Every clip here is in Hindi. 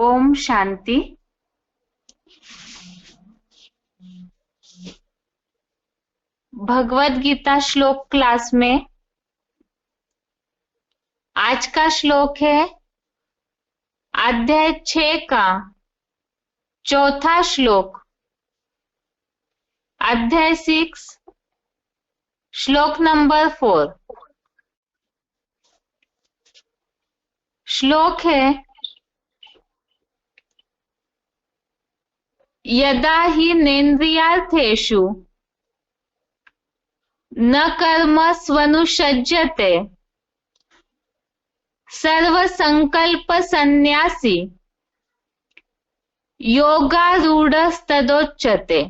ओम शांति। भगवत गीता श्लोक क्लास में आज का श्लोक है अध्याय 6 का चौथा श्लोक। अध्याय 6 श्लोक नंबर 4। श्लोक है यदा हि नेन्द्रियार्थेषु न कर्मस्वनुषज्यते सर्वसंकल्प सन्यासी योगारूढ़स्तदोच्यते।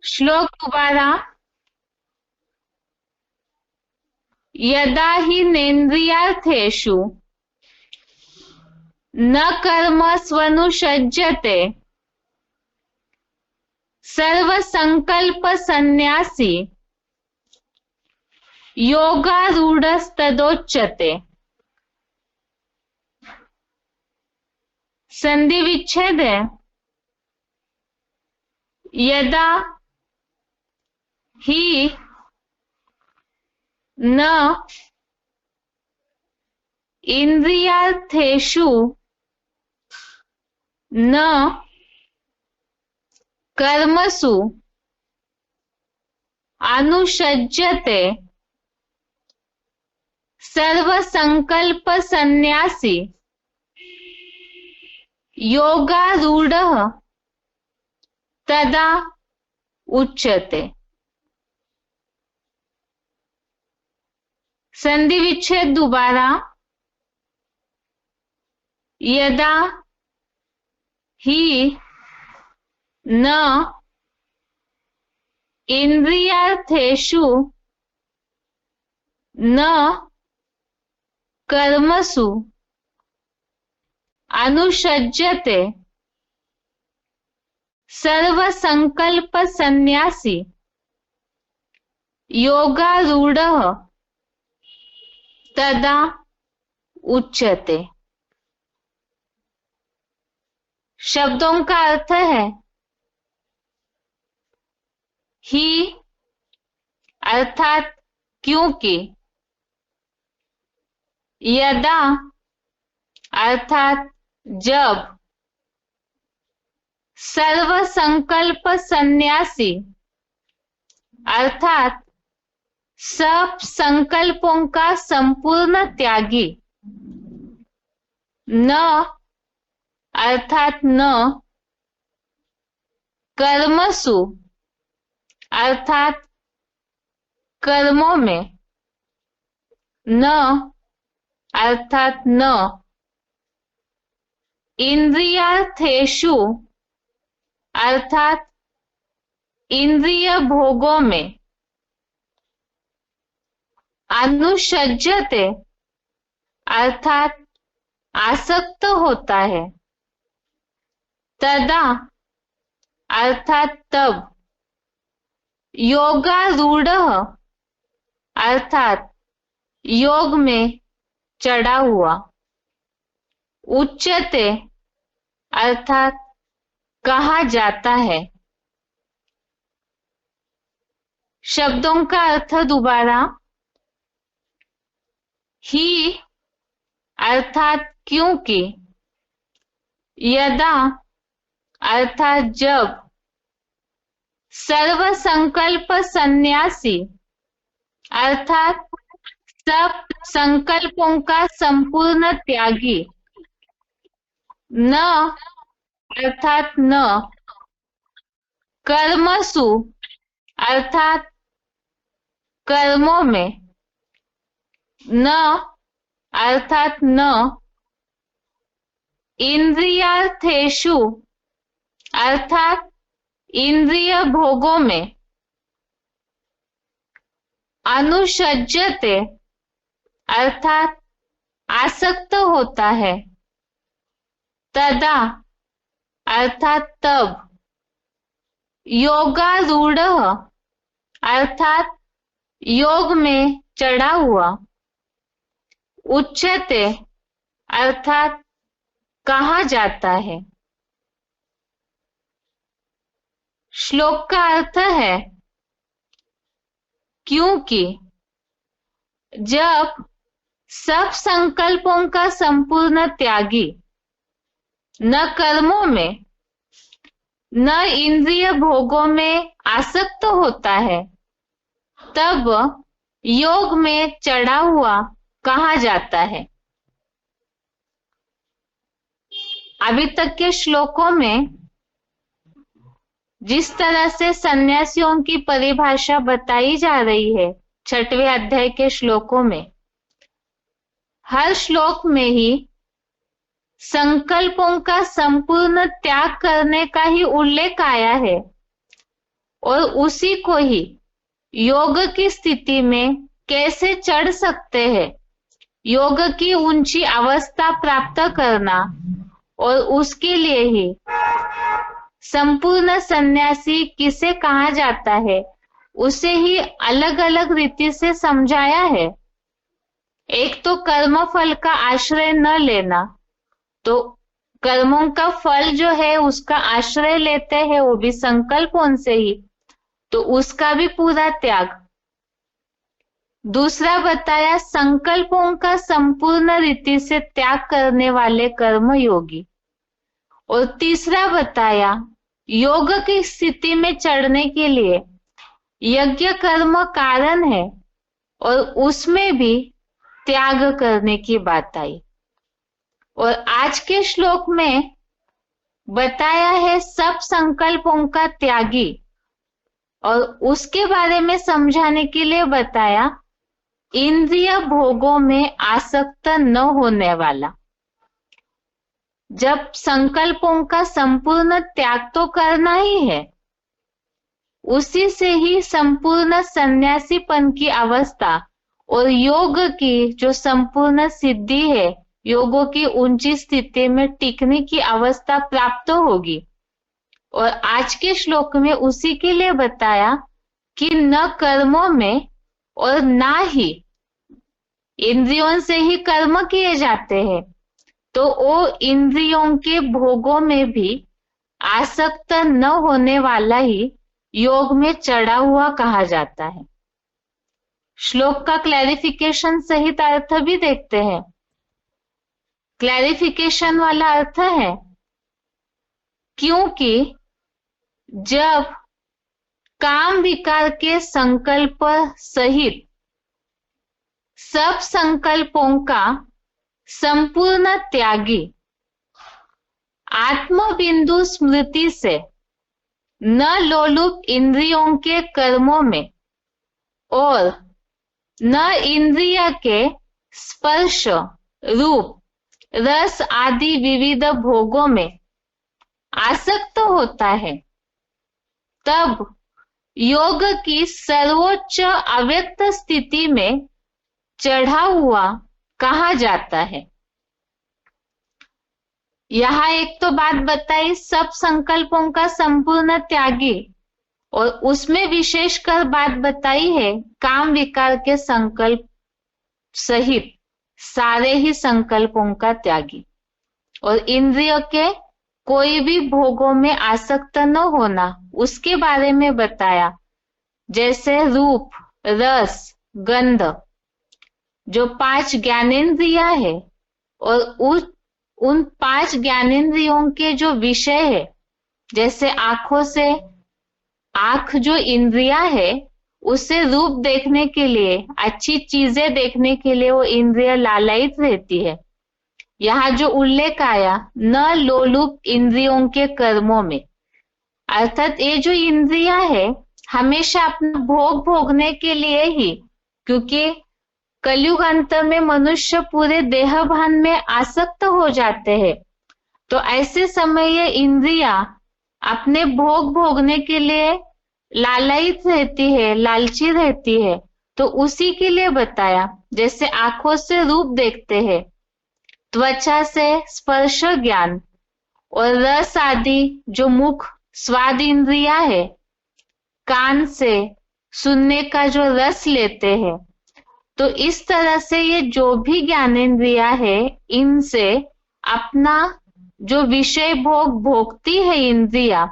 श्लोक दोबारा। यदा हि नेन्द्रियार्थेषु न कर्मस्वनुषज्यते सर्वसंकल्प सन्यासी योगारूढ़स्तदोच्यते। संधि विच्छेद है यदा ही न इंद्रियार्थेषु न कर्मसु अनुषज्यते सर्वसंकल्प सन्यासी योगारूढ़ः तदा उच्यते। संधि विच्छेद दोबारा। यदा ही न इंद्रियार्थेषु न कर्मसु अनुषज्यते सर्वसंकल्प सन्यासी योगारूढ़ः तदा उच्यते। शब्दों का अर्थ है ही अर्थात क्योंकि, यदा अर्थात जब, सर्वसंकल्प सन्यासी अर्थात सब संकल्पों का संपूर्ण त्यागी, न अर्थात न कर्मसु अर्थात कर्मों में, न अर्थात न इंद्रियार्थेषु अर्थात इंद्रिय भोगों में, अनुषज्यते अर्थात आसक्त होता है, तदा अर्थात तब, योगारूढ़ः अर्थात योग में चढ़ा हुआ, उच्यते अर्थात कहा जाता है। शब्दों का अर्थ दोबारा। ही अर्थात क्योंकि, यदा अर्थात जब, सर्वसंकल्प सन्यासी अर्थात सब संकल्पों का संपूर्ण त्यागी, न अर्थात न कर्मसु अर्थात कर्मों में, न अर्थात न इंद्रियार्थेषु अर्थात इंद्रिय भोगों में, अनुषज्यते अर्थात आसक्त होता है, तदा अर्थात तब, योगारूढ़ः अर्थात योग में चढ़ा हुआ, उच्यते अर्थात कहा जाता है। श्लोक का अर्थ है क्योंकि जब सब संकल्पों का संपूर्ण त्यागी न कर्मों में न इंद्रिय भोगों में आसक्त होता है, तब योग में चढ़ा हुआ कहा जाता है। अभी तक के श्लोकों में जिस तरह से सन्यासियों की परिभाषा बताई जा रही है, 6वें अध्याय के श्लोकों में, हर श्लोक में ही संकल्पों का संपूर्ण त्याग करने का ही उल्लेख आया है और उसी को ही योग की स्थिति में कैसे चढ़ सकते हैं, योग की ऊंची अवस्था प्राप्त करना, और उसके लिए ही संपूर्ण सन्यासी किसे कहा जाता है, उसे ही अलग अलग रीति से समझाया है। एक तो कर्म फल का आश्रय न लेना, तो कर्मों का फल जो है उसका आश्रय लेते हैं, वो भी संकल्पों से ही, तो उसका भी पूरा त्याग। दूसरा बताया संकल्पों का संपूर्ण रीति से त्याग करने वाले कर्म योगी, और तीसरा बताया योग की स्थिति में चढ़ने के लिए यज्ञ कर्म कारण है और उसमें भी त्याग करने की बात आई। और आज के श्लोक में बताया है सब संकल्पों का त्यागी, और उसके बारे में समझाने के लिए बताया इंद्रिय भोगों में आसक्त न होने वाला। जब संकल्पों का संपूर्ण त्याग तो करना ही है, उसी से ही संपूर्ण सन्यासीपन की अवस्था और योग की जो संपूर्ण सिद्धि है, योगों की ऊंची स्थिति में टिकने की अवस्था प्राप्त होगी। और आज के श्लोक में उसी के लिए बताया कि न कर्मों में और ना ही इंद्रियों से ही कर्म किए जाते हैं, तो वो इंद्रियों के भोगों में भी आसक्त न होने वाला ही योग में चढ़ा हुआ कहा जाता है। श्लोक का क्लैरिफिकेशन सहित अर्थ भी देखते हैं। क्लैरिफिकेशन वाला अर्थ है क्योंकि जब काम विकार के संकल्प सहित सब संकल्पों का संपूर्ण त्यागी आत्म बिंदु स्मृति से न लोलुप इंद्रियों के कर्मों में और न इंद्रिय के स्पर्श, रूप, रस आदि विविध भोगों में आसक्त होता है, तब योग की सर्वोच्च अव्यक्त स्थिति में चढ़ा हुआ कहा जाता है। यहाँ एक तो बात बताई सब संकल्पों का संपूर्ण त्यागी, और उसमें विशेषकर बात बताई है काम विकार के संकल्प सहित सारे ही संकल्पों का त्यागी, और इंद्रियों के कोई भी भोगों में आसक्त न होना, उसके बारे में बताया। जैसे रूप, रस, गंध, जो 5 ज्ञानेंद्रिया है, और उन 5 ज्ञानेंद्रियों के जो विषय है, जैसे आंखों से, आंख जो इंद्रिया है, उससे रूप देखने के लिए, अच्छी चीजें देखने के लिए वो इंद्रिय लालायित रहती है। यहाँ जो उल्लेख आया न लोलुप इंद्रियों के कर्मों में, अर्थात ये जो इंद्रिया है हमेशा अपना भोग भोगने के लिए ही, क्योंकि कलयुग अंत में मनुष्य पूरे देह भान में आसक्त हो जाते हैं, तो ऐसे समय ये इंद्रिया अपने भोग भोगने के लिए लालायित रहती है, लालची रहती है। तो उसी के लिए बताया, जैसे आंखों से रूप देखते हैं, त्वचा से स्पर्श ज्ञान, और रस आदि जो मुख स्वाद इंद्रिया है, कान से सुनने का जो रस लेते हैं, तो इस तरह से ये जो भी ज्ञानेंद्रिया है, इनसे अपना जो विषय भोग भोगती है इंद्रिया,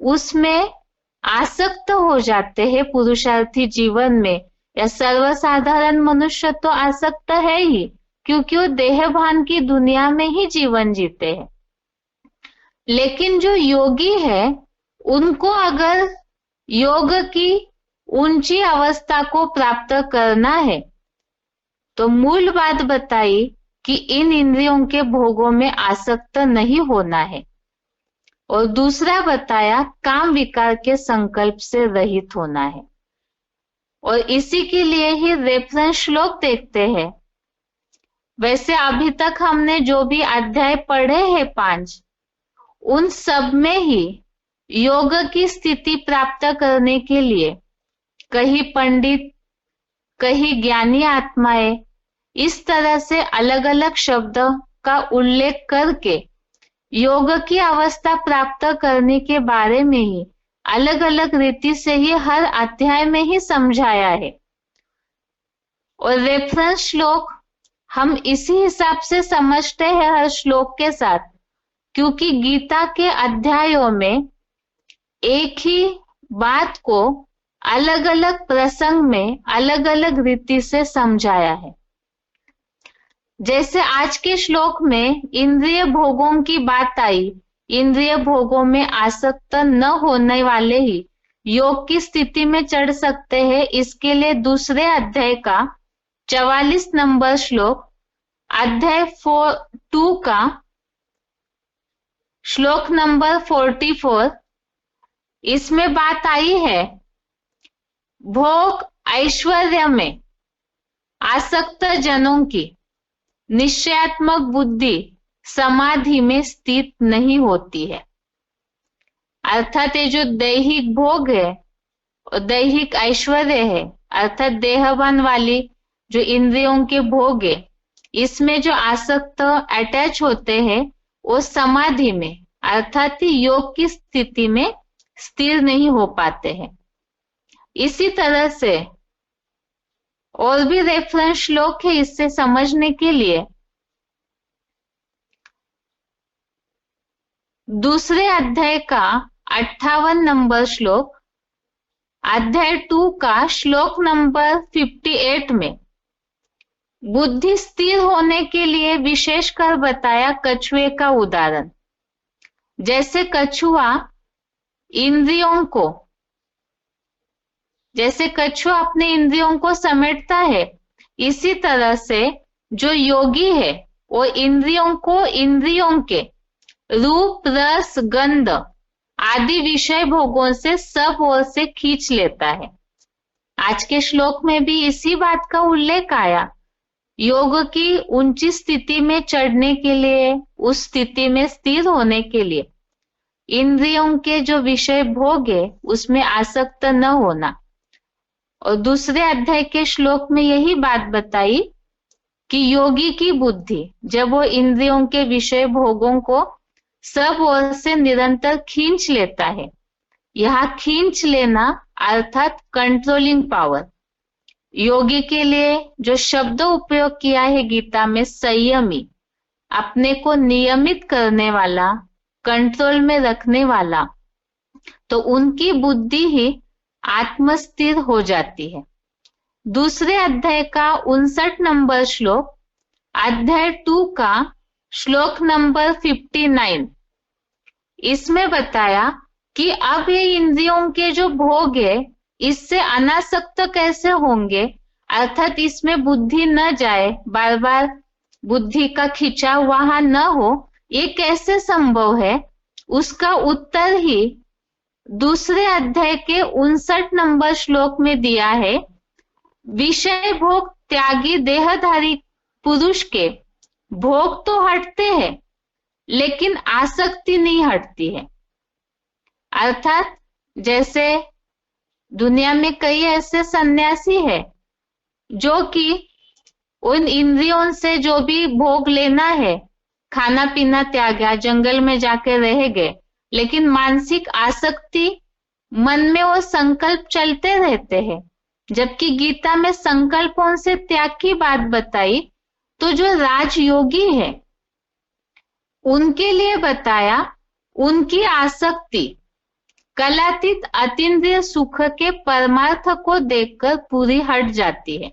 उसमें आसक्त हो जाते हैं पुरुषार्थी जीवन में। या सर्वसाधारण मनुष्य तो आसक्त है ही, क्योंकि वो देहभान की दुनिया में ही जीवन जीते हैं। लेकिन जो योगी है, उनको अगर योग की ऊंची अवस्था को प्राप्त करना है, तो मूल बात बताई कि इन इंद्रियों के भोगों में आसक्त नहीं होना है। और दूसरा बताया काम विकार के संकल्प से रहित होना है। और इसी के लिए ही रेफरेंस श्लोक देखते हैं। वैसे अभी तक हमने जो भी अध्याय पढ़े हैं 5, उन सब में ही योग की स्थिति प्राप्त करने के लिए कहीं पंडित, कहीं ज्ञानी आत्माएं, इस तरह से अलग अलग शब्द का उल्लेख करके योग की अवस्था प्राप्त करने के बारे में ही अलग अलग रीति से ही हर अध्याय में ही समझाया है। और रेफरेंस श्लोक हम इसी हिसाब से समझते हैं हर श्लोक के साथ, क्योंकि गीता के अध्यायों में एक ही बात को अलग अलग प्रसंग में अलग अलग रीति से समझाया है। जैसे आज के श्लोक में इंद्रिय भोगों की बात आई, इंद्रिय भोगों में आसक्त न होने वाले ही योग की स्थिति में चढ़ सकते हैं। इसके लिए दूसरे अध्याय का 44 नंबर श्लोक, अध्याय 2 का श्लोक नंबर 44, इसमें बात आई है भोग ऐश्वर्य में आसक्त जनों की निश्चयात्मक बुद्धि समाधि में स्थित नहीं होती है। अर्थात ये जो दैहिक भोग है और दैहिक ऐश्वर्य है, अर्थात देहभान वाली जो इंद्रियों के भोग है, इसमें जो आसक्त अटैच होते हैं, वो समाधि में अर्थात योग की स्थिति में स्थिर नहीं हो पाते हैं। इसी तरह से और भी रेफरेंस श्लोक है इससे समझने के लिए। दूसरे अध्याय का 58 नंबर श्लोक, अध्याय 2 का श्लोक नंबर 58 में बुद्धि स्थिर होने के लिए विशेषकर बताया कछुए का उदाहरण। जैसे कछुआ इंद्रियों को, जैसे कछुआ अपने इंद्रियों को समेटता है, इसी तरह से जो योगी है वो इंद्रियों को इंद्रियों के रूप, रस, गंध आदि विषय भोगों से सब ओर से खींच लेता है। आज के श्लोक में भी इसी बात का उल्लेख आया। योग की ऊंची स्थिति में चढ़ने के लिए, उस स्थिति में स्थिर होने के लिए इंद्रियों के जो विषय भोग है उसमें आसक्त न होना। और दूसरे अध्याय के श्लोक में यही बात बताई कि योगी की बुद्धि जब वो इंद्रियों के विषय भोगों को सब ओर से निरंतर खींच लेता है, यहाँ खींच लेना अर्थात कंट्रोलिंग पावर। योगी के लिए जो शब्द उपयोग किया है गीता में, संयमी, अपने को नियमित करने वाला, कंट्रोल में रखने वाला, तो उनकी बुद्धि ही आत्मस्थिर हो जाती है। दूसरे अध्याय का 59 नंबर श्लोक, अध्याय 2 का श्लोक नंबर 59, इसमें बताया कि अब ये इंद्रियों के जो भोग है इससे अनासक्त कैसे होंगे, अर्थात इसमें बुद्धि न जाए, बार बार बुद्धि का खिंचाव वहां न हो, ये कैसे संभव है। उसका उत्तर ही दूसरे अध्याय के 59 नंबर श्लोक में दिया है। विषय भोग त्यागी देहधारी पुरुष के भोग तो हटते हैं लेकिन आसक्ति नहीं हटती है। अर्थात जैसे दुनिया में कई ऐसे सन्यासी है जो कि उन इंद्रियों से जो भी भोग लेना है, खाना पीना त्यागा, जंगल में जाके रह गए, लेकिन मानसिक आसक्ति मन में वो संकल्प चलते रहते हैं जबकि गीता में संकल्पों से त्याग की बात बताई तो जो राजयोगी है उनके लिए बताया उनकी आसक्ति कलातीत अतीन्द्रिय सुख के परमार्थ को देखकर पूरी हट जाती है।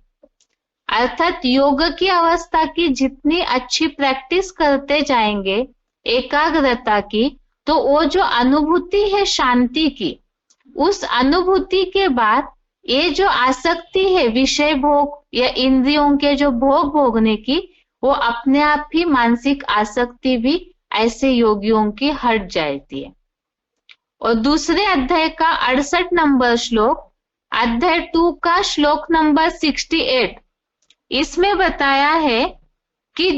अर्थात योग की अवस्था की जितनी अच्छी प्रैक्टिस करते जाएंगे एकाग्रता की, तो वो जो अनुभूति है शांति की, उस अनुभूति के बाद ये जो आसक्ति है विषय भोग या इंद्रियों के जो भोग भोगने की, वो अपने आप ही मानसिक आसक्ति भी ऐसे योगियों की हट जाती है। और दूसरे अध्याय का 68 नंबर श्लोक, अध्याय 2 का श्लोक नंबर 68, इसमें बताया है कि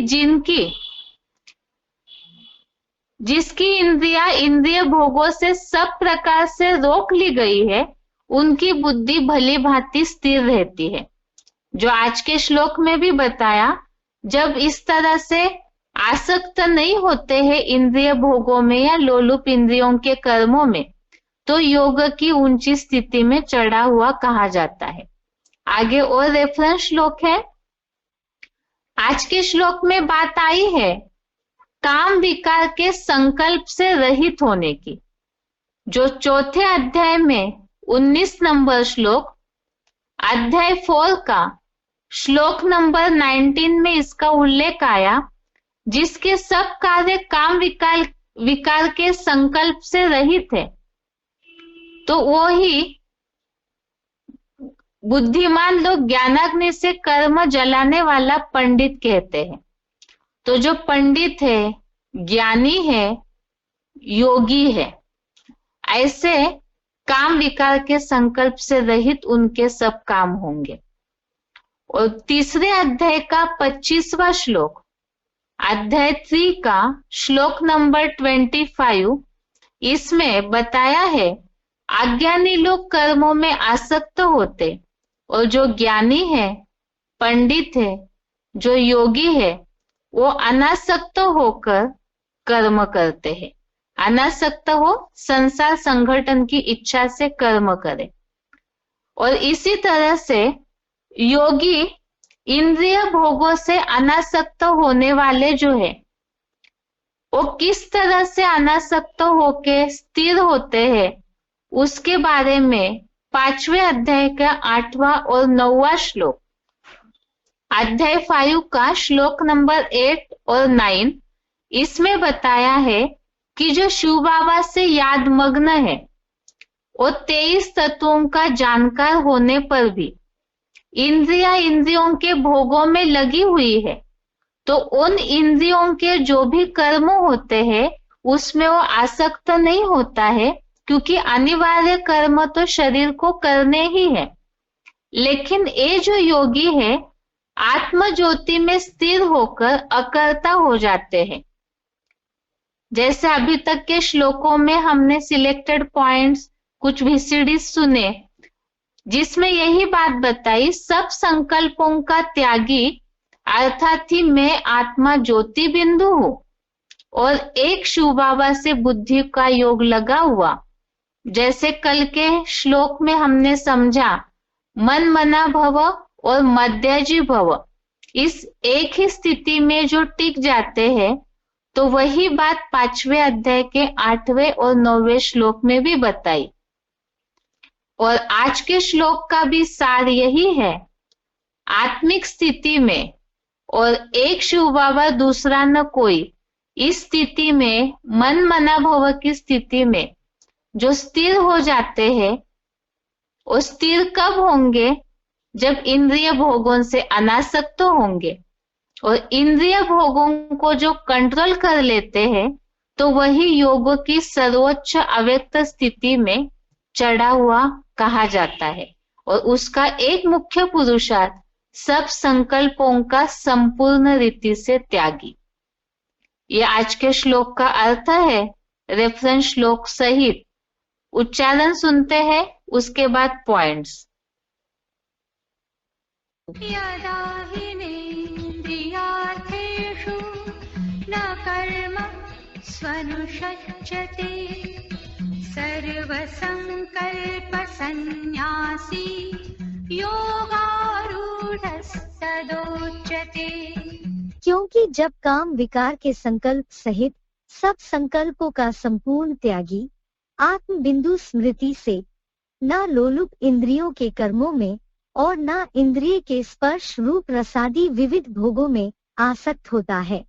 जिसकी इंद्रिया इंद्रिय भोगों से सब प्रकार से रोक ली गई है उनकी बुद्धि भली भांति स्थिर रहती है। जो आज के श्लोक में भी बताया, जब इस तरह से आसक्त नहीं होते हैं इंद्रिय भोगों में या लोलुप इंद्रियों के कर्मों में, तो योग की ऊंची स्थिति में चढ़ा हुआ कहा जाता है। आगे और रेफरेंस श्लोक है। आज के श्लोक में बात आई है काम विकार के संकल्प से रहित होने की। जो चौथे अध्याय में 19 नंबर श्लोक, अध्याय 4 का श्लोक नंबर 19 में इसका उल्लेख आया, जिसके सब कार्य काम विकार के संकल्प से रहित है, तो वो ही बुद्धिमान लोग ज्ञानाग्नि से कर्म जलाने वाला पंडित कहते हैं। तो जो पंडित है, ज्ञानी है, योगी है, ऐसे काम विकार के संकल्प से रहित उनके सब काम होंगे। और तीसरे अध्याय का 25वां श्लोक, अध्याय 3 का श्लोक नंबर 25, इसमें बताया है अज्ञानी लोग कर्मों में आसक्त होते और जो ज्ञानी है, पंडित है, जो योगी है, वो अनासक्त होकर कर्म करते हैं। अनासक्त हो, संसार संगठन की इच्छा से कर्म करे। और इसी तरह से योगी इंद्रिय भोगों से अनासक्त होने वाले जो है, वो किस तरह से अनासक्त होके स्थिर होते हैं, उसके बारे में 5वें अध्याय का 8वां और 9वां श्लोक, अध्याय 5 का श्लोक नंबर 8 और 9, इसमें बताया है कि जो शिव बाबा से याद मग्न है, वो 23 तत्वों का जानकार होने पर भी इंद्रियों के भोगों में लगी हुई है, तो उन इंद्रियों के जो भी कर्म होते हैं उसमें वो आसक्त नहीं होता है, क्योंकि अनिवार्य कर्म तो शरीर को करने ही है। लेकिन ये जो योगी है आत्म ज्योति में स्थिर होकर अकर्ता हो जाते हैं। जैसे अभी तक के श्लोकों में हमने सिलेक्टेड पॉइंट्स, कुछ VCD सुने, जिसमें यही बात बताई, सब संकल्पों का त्यागी अर्थात ही मैं आत्मा ज्योति बिंदु हूं और एक शिव बाबा से बुद्धि का योग लगा हुआ। जैसे कल के श्लोक में हमने समझा, मन मना भव और मध्यजी भव, इस एक ही स्थिति में जो टिक जाते हैं, तो वही बात 5वें अध्याय के 8वें और 9वें श्लोक में भी बताई। और आज के श्लोक का भी सार यही है, आत्मिक स्थिति में और एक शिव बाबा दूसरा न कोई, इस स्थिति में मन मना भव की स्थिति में जो स्थिर हो जाते हैं, वो स्थिर कब होंगे? जब इंद्रिय भोगों से अनासक्त होंगे। और इंद्रिय भोगों को जो कंट्रोल कर लेते हैं, तो वही योग की सर्वोच्च अव्यक्त स्थिति में चढ़ा हुआ कहा जाता है। और उसका एक मुख्य पुरुषार्थ सब संकल्पों का संपूर्ण रीति से त्यागी। ये आज के श्लोक का अर्थ है। रेफरेंस श्लोक सहित उच्चारण सुनते हैं, उसके बाद पॉइंट्स। यदा हिनेन्द्रियार्थेषु न कर्म स्वनुषज्यते सर्वसंकल्पसन्न्यासी योगारूढस्तदोच्यते। क्योंकि जब काम विकार के संकल्प सहित सब संकल्पों का संपूर्ण त्यागी आत्म बिंदु स्मृति से न लोलुप इंद्रियों के कर्मों में और न इंद्रिय के स्पर्श रूप रसादी विविध भोगों में आसक्त होता है,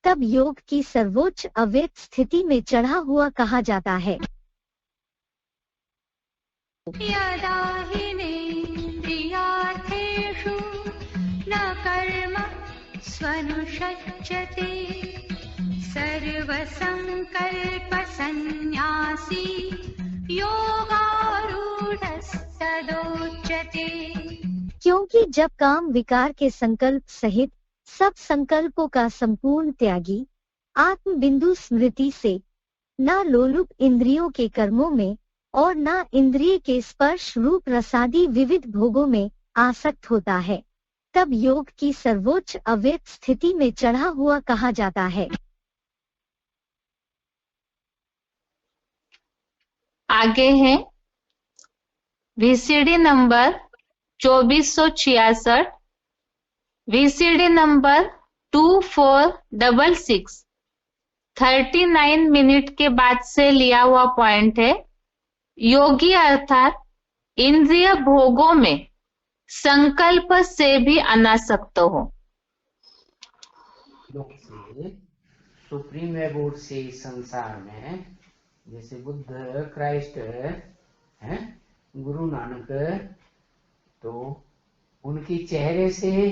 तब योग की सर्वोच्च अव्यक्त स्थिति में चढ़ा हुआ कहा जाता है। यदा हिनेन्द्रियार्थेषु न कर्म स्वनुषज्यते सर्वसंकल्पसन्न्यासी योगारूढस्तदोच्यते। क्योंकि जब काम विकार के संकल्प सहित सब संकल्पों का संपूर्ण त्यागी आत्म बिंदु स्मृति से न लोलुप इंद्रियों के कर्मों में और न इंद्रिय के स्पर्श रूप रसादी विविध भोगों में आसक्त होता है, तब योग की सर्वोच्च अव्यक्त स्थिति में चढ़ा हुआ कहा जाता है। आगे है VCD number 2466, VCD number 2466, 39 minute के बाद से लिया हुआ पॉइंट है। योगी अर्थात इंद्रिय भोगों में संकल्प से भी अनासक्त हो। से सुप्रीम एबोर्ड से इस संसार में जैसे बुद्ध, क्राइस्ट है, गुरु नानक, तो उनकी चेहरे से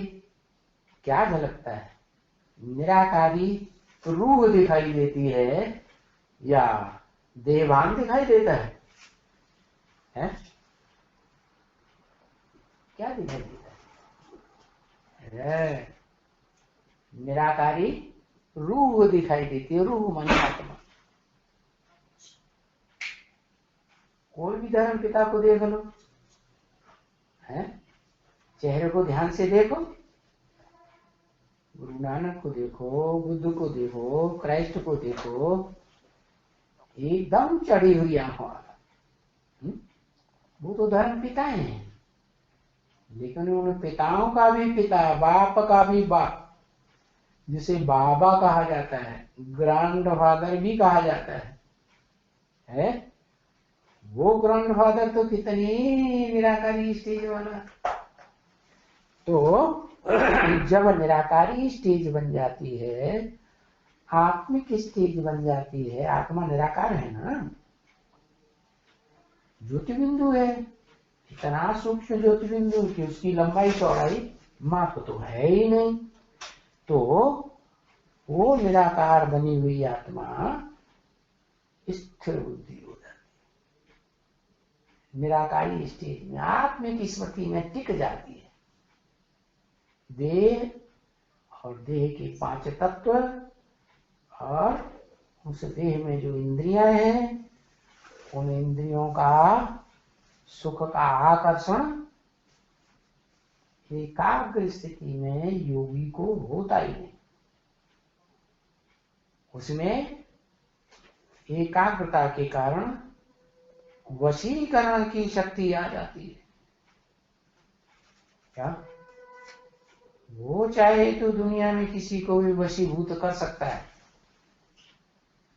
क्या झलकता है? निराकारी रूह दिखाई देती है या देवान दिखाई देता है? क्या दिखाई देता है? निराकारी रूह दिखाई देती है। रूह माने आत्मा। कोई भी धर्म पिता को देख लो, है, चेहरे को ध्यान से देखो, गुरु नानक को देखो, बुद्ध को देखो, क्राइस्ट को देखो, एकदम चढ़ी हुई आंखों वाला। वो तो धर्म पिता हैं, लेकिन उन पिताओं का भी पिता, बाप का भी बाप, जिसे बाबा कहा जाता है, ग्रैंड फादर भी कहा जाता है? वो ग्रैंड फादर तो कितनी निराकारी स्टेज वाला। तो जब निराकारी स्टेज बन जाती है, आत्मिक स्टेज बन जाती है, आत्मा निराकार है ना, ज्योति बिंदु है, इतना सूक्ष्म ज्योति बिंदु कि उसकी लंबाई चौड़ाई माप तो है ही नहीं। तो वो निराकार बनी हुई आत्मा स्थिर बुद्धि हो जाती है, निराकारी स्टेज में आत्मिक स्मृति में टिक जाती है। देह और देह के 5 तत्व और उस देह में जो इंद्रियां हैं, उन इंद्रियों का सुख का आकर्षण एकाग्र स्थिति में योगी को होता ही नहीं। उसमें एकाग्रता के कारण वशीकरण की शक्ति आ जाती है। क्या वो चाहे तो दुनिया में किसी को भी वशीभूत कर सकता है,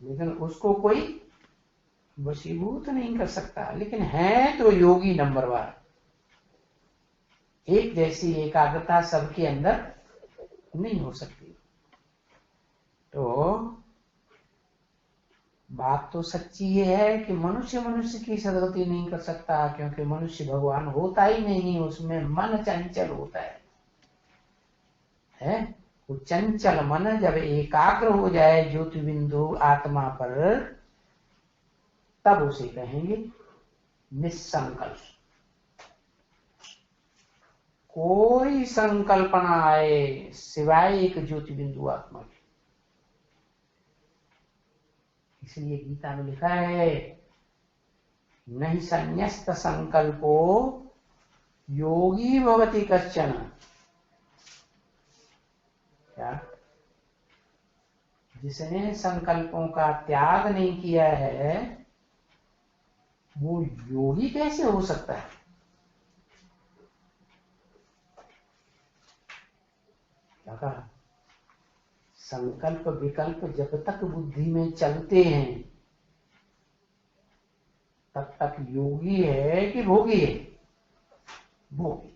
लेकिन उसको कोई वशीभूत नहीं कर सकता। लेकिन है तो योगी नंबर 1। एक जैसी एकाग्रता सबके अंदर नहीं हो सकती। तो बात तो सच्ची ये है कि मनुष्य मनुष्य की सदगति नहीं कर सकता, क्योंकि मनुष्य भगवान होता ही नहीं, उसमें मन चंचल होता है? वो चंचल मन जब एकाग्र हो जाए ज्योति बिंदु आत्मा पर, तब उसे कहेंगे निस्संकल्प। कोई संकल्पना आए सिवाय एक ज्योति बिंदु आत्मा की। इसलिए गीता में लिखा है, नहीं संन्यस्त संकल्पो योगी भवति कश्चन। क्या? जिसने संकल्पों का त्याग नहीं किया है, वो योगी कैसे हो सकता है? क्या कहा? संकल्प विकल्प जब तक बुद्धि में चलते हैं तब तक योगी है कि भोगी है? भोगी।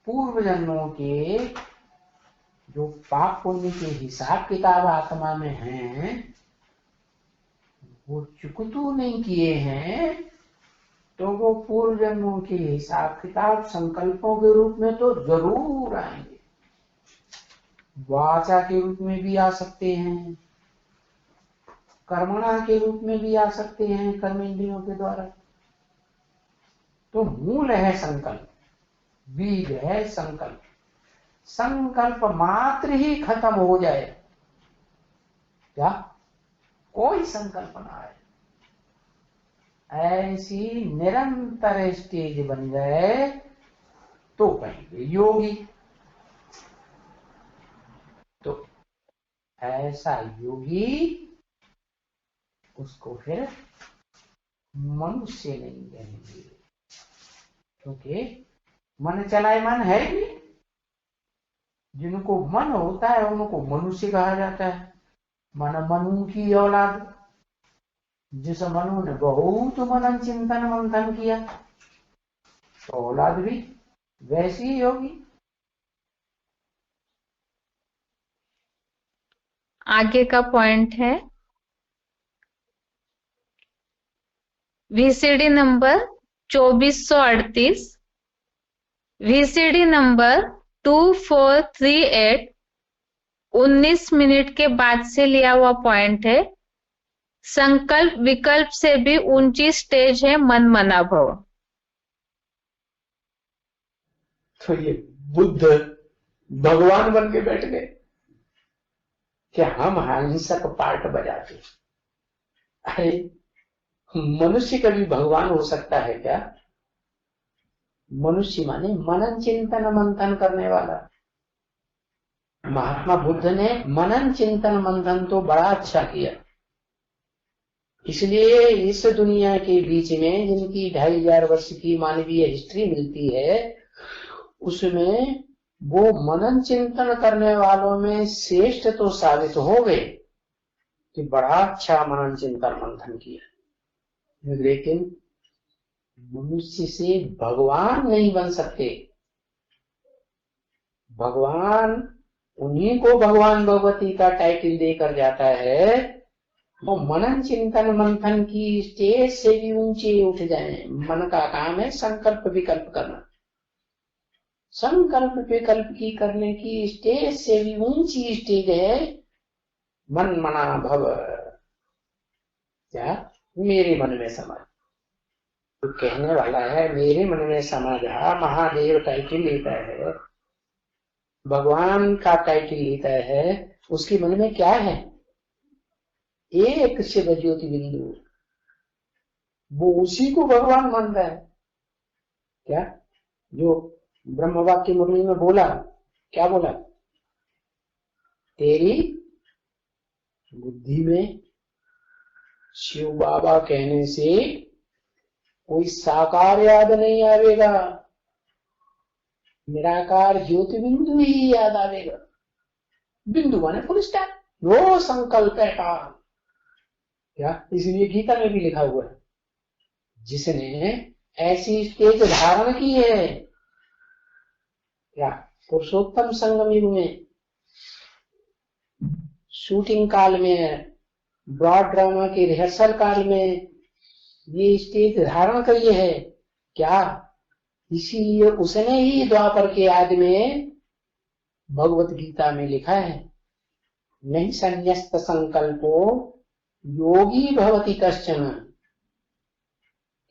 पूर्व जन्मों के जो पाप पुण्य के हिसाब किताब आत्मा में हैं वो चुकतू नहीं किए हैं तो वो पूर्व जन्मों के हिसाब किताब संकल्पों के रूप में तो जरूर आएंगे। वाचा के रूप में भी आ सकते हैं, कर्मणा के रूप में भी आ सकते हैं, कर्मेंद्रियों के द्वारा। तो मूल है संकल्प, बीज है संकल्प। संकल्प मात्र ही खत्म हो जाए क्या कोई संकल्प ना आए, ऐसी निरंतर स्टेज बन जाए तो कहेंगे योगी। तो ऐसा योगी उसको फिर मनुष्य नहीं कहेंगे, क्योंकि मन चलाए मन है भी। जिनको मन होता है उनको मनुष्य कहा जाता है। मन मनु की औलाद, जिस मनु ने बहुत मनन चिंतन मंथन किया तो औलाद भी वैसी ही होगी। आगे का पॉइंट है VCD number 2438, VCD number 2438 19 minute के बाद से लिया हुआ पॉइंट है। संकल्प विकल्प से भी ऊंची स्टेज है मन मना भव। तो ये बुद्ध भगवान बन के बैठ गए कि हम हिंसक पार्ट बजाते। अरे मनुष्य कभी भगवान हो सकता है क्या? मनुष्य माने मनन चिंतन मंथन करने वाला। महात्मा बुद्ध ने मनन चिंतन मंथन तो बड़ा अच्छा किया, इसलिए इस दुनिया के बीच में जिनकी 2500 वर्ष की मानवीय हिस्ट्री मिलती है उसमें वो मनन चिंतन करने वालों में श्रेष्ठ तो साबित हो गए कि बड़ा अच्छा मनन चिंतन मंथन किया। लेकिन मनुष्य से भगवान नहीं बन सकते। भगवान उन्हीं को भगवान भगवती का टाइटल देकर जाता है वो मनन चिंतन मंथन की स्टेज से भी ऊंचे उठ जाएं। मन का काम है संकल्प विकल्प करना। संकल्प विकल्प की करने की स्टेज से भी ऊंची स्टेज है मन मना भव। क्या मेरे मन में समा, तो कहने वाला है मेरे मन में समा जा। महादेव टाइटल लेता है, भगवान का टाइटल लेता है, उसके मन में क्या है? एक शिव ज्योति बिंदु, वो उसी को भगवान मान रहा है। क्या जो ब्रह्म वाक्य मुरली में बोला, क्या बोला? तेरी बुद्धि में शिव बाबा कहने से कोई साकार याद नहीं आवेगा, निराकार ज्योति बिंदु ही याद आवेगा। बिंदु माने फुल स्टॉप, नो संकल्प का। क्या इसलिए गीता में भी लिखा हुआ है जिसने ऐसी स्टेज धारण की है, क्या पुरुषोत्तम संगम युग में शूटिंग काल में, ब्रॉड ड्रामा के रिहर्सल काल में ये स्टेज धारण करी है। क्या इसीलिए उसने ही द्वापर के आदि में भगवत गीता में लिखा है नहीं संन्यस्त संकल्पो योगी भवति कश्चन।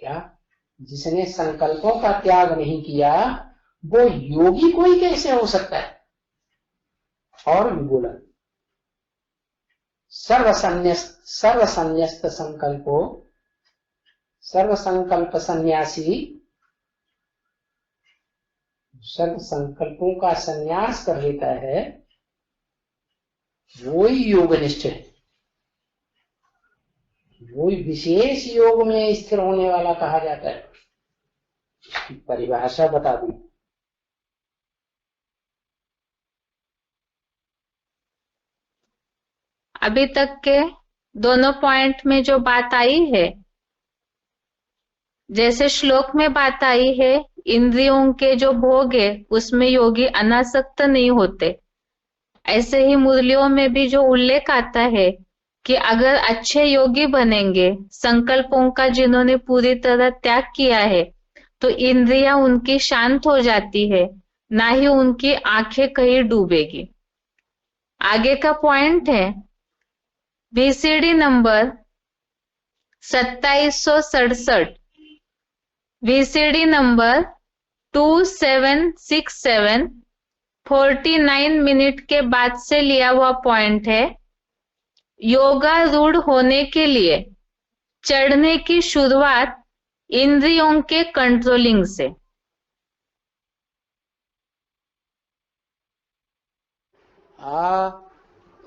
क्या जिसने संकल्पों का त्याग नहीं किया वो योगी कोई कैसे हो सकता है? और भी बोला सर्व संन्यस्त संकल्पो, सर्व संकल्प सन्यासी, सर्व संकल्पों का संन्यास कर लेता है वो ही योगनिष्ठ है, वो ही विशेष योग में स्थिर होने वाला कहा जाता है। इसकी परिभाषा बता दी। अभी तक के दोनों पॉइंट में जो बात आई है, जैसे श्लोक में बात आई है इंद्रियों के जो भोग है उसमें योगी अनासक्त नहीं होते, ऐसे ही मुरलियों में भी जो उल्लेख आता है कि अगर अच्छे योगी बनेंगे, संकल्पों का जिन्होंने पूरी तरह त्याग किया है, तो इंद्रियां उनकी शांत हो जाती है, ना ही उनकी आंखें कहीं डूबेगी। आगे का पॉइंट है VCD number 2767, VCD number 2767, 49 minute के बाद से लिया हुआ पॉइंट है। योगारूढ़ होने के लिए चढ़ने की शुरुआत इंद्रियों के कंट्रोलिंग से।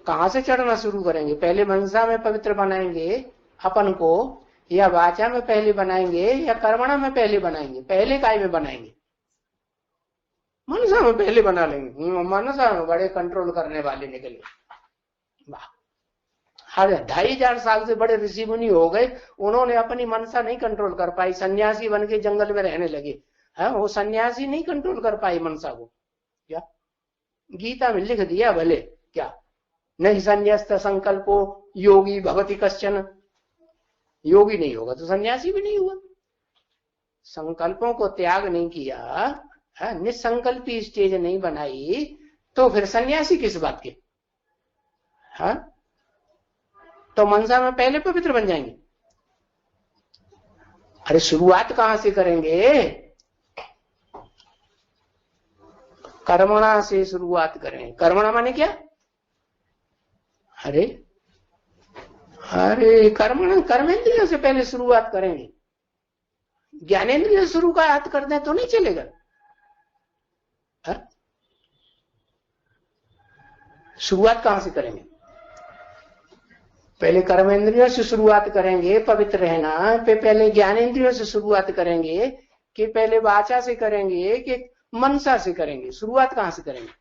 कहाँ से चढ़ना शुरू करेंगे? पहले मनसा में पवित्र बनाएंगे अपन को, या वाचा में पहले बनाएंगे, या कर्मणा में पहले बनाएंगे? पहले काय में बनाएंगे? मनसा में पहले बना लेंगे। मनसा में बड़े कंट्रोल करने वाले निकले। हर 2500 साल से बड़े ऋषि मुनि हो गए, उन्होंने अपनी मनसा नहीं कंट्रोल कर पाई, सन्यासी बन के जंगल में रहने लगे। है वो सन्यासी नहीं कंट्रोल कर पाई मनसा को। क्या गीता में लिख दिया भले, क्या नहीं संन्यास्त संकल्पो योगी भवति कश्चन। योगी नहीं होगा तो सन्यासी भी नहीं हुआ। संकल्पों को त्याग नहीं किया, निसंकल्पी स्टेज नहीं बनाई, तो फिर सन्यासी किस बात के? हाँ, तो मनसा में पहले पवित्र बन जाएंगे। अरे शुरुआत कहां से करेंगे? कर्मणा से शुरुआत करें। कर्मणा माने क्या? अरे कर्मणा, कर्मेंद्रियों से पहले शुरुआत करेंगे। ज्ञानेंद्रिय शुरुआत कर दें तो नहीं चलेगा। शुरुआत कहां से करेंगे? पहले कर्मेंद्रियों से शुरुआत करेंगे पवित्र रहना, पहले ज्ञानेंद्रियों से शुरुआत करेंगे, कि पहले वाचा से करेंगे कि मनसा से करेंगे? शुरुआत कहां से करेंगे?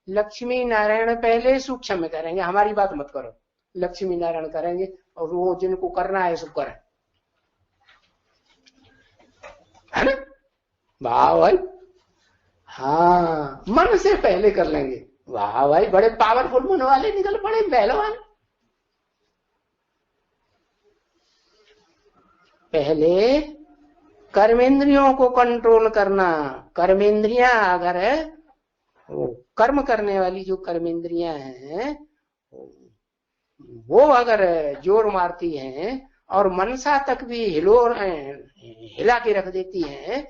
लक्ष्मी नारायण पहले सूक्ष्म में करेंगे। हमारी बात मत करो, लक्ष्मी नारायण करेंगे, और वो जिनको करना है सब करें, है ना? वाह भाई, हाँ मन से पहले कर लेंगे। वाह भाई, बड़े पावरफुल मन वाले निकल पड़े पहलवान। पहले कर्मेंद्रियों को कंट्रोल करना। कर्मेंद्रियां अगर वो कर्म करने वाली जो कर्मेंद्रियां हैं वो अगर जोर मारती हैं और मनसा तक भी हिला के रख देती हैं,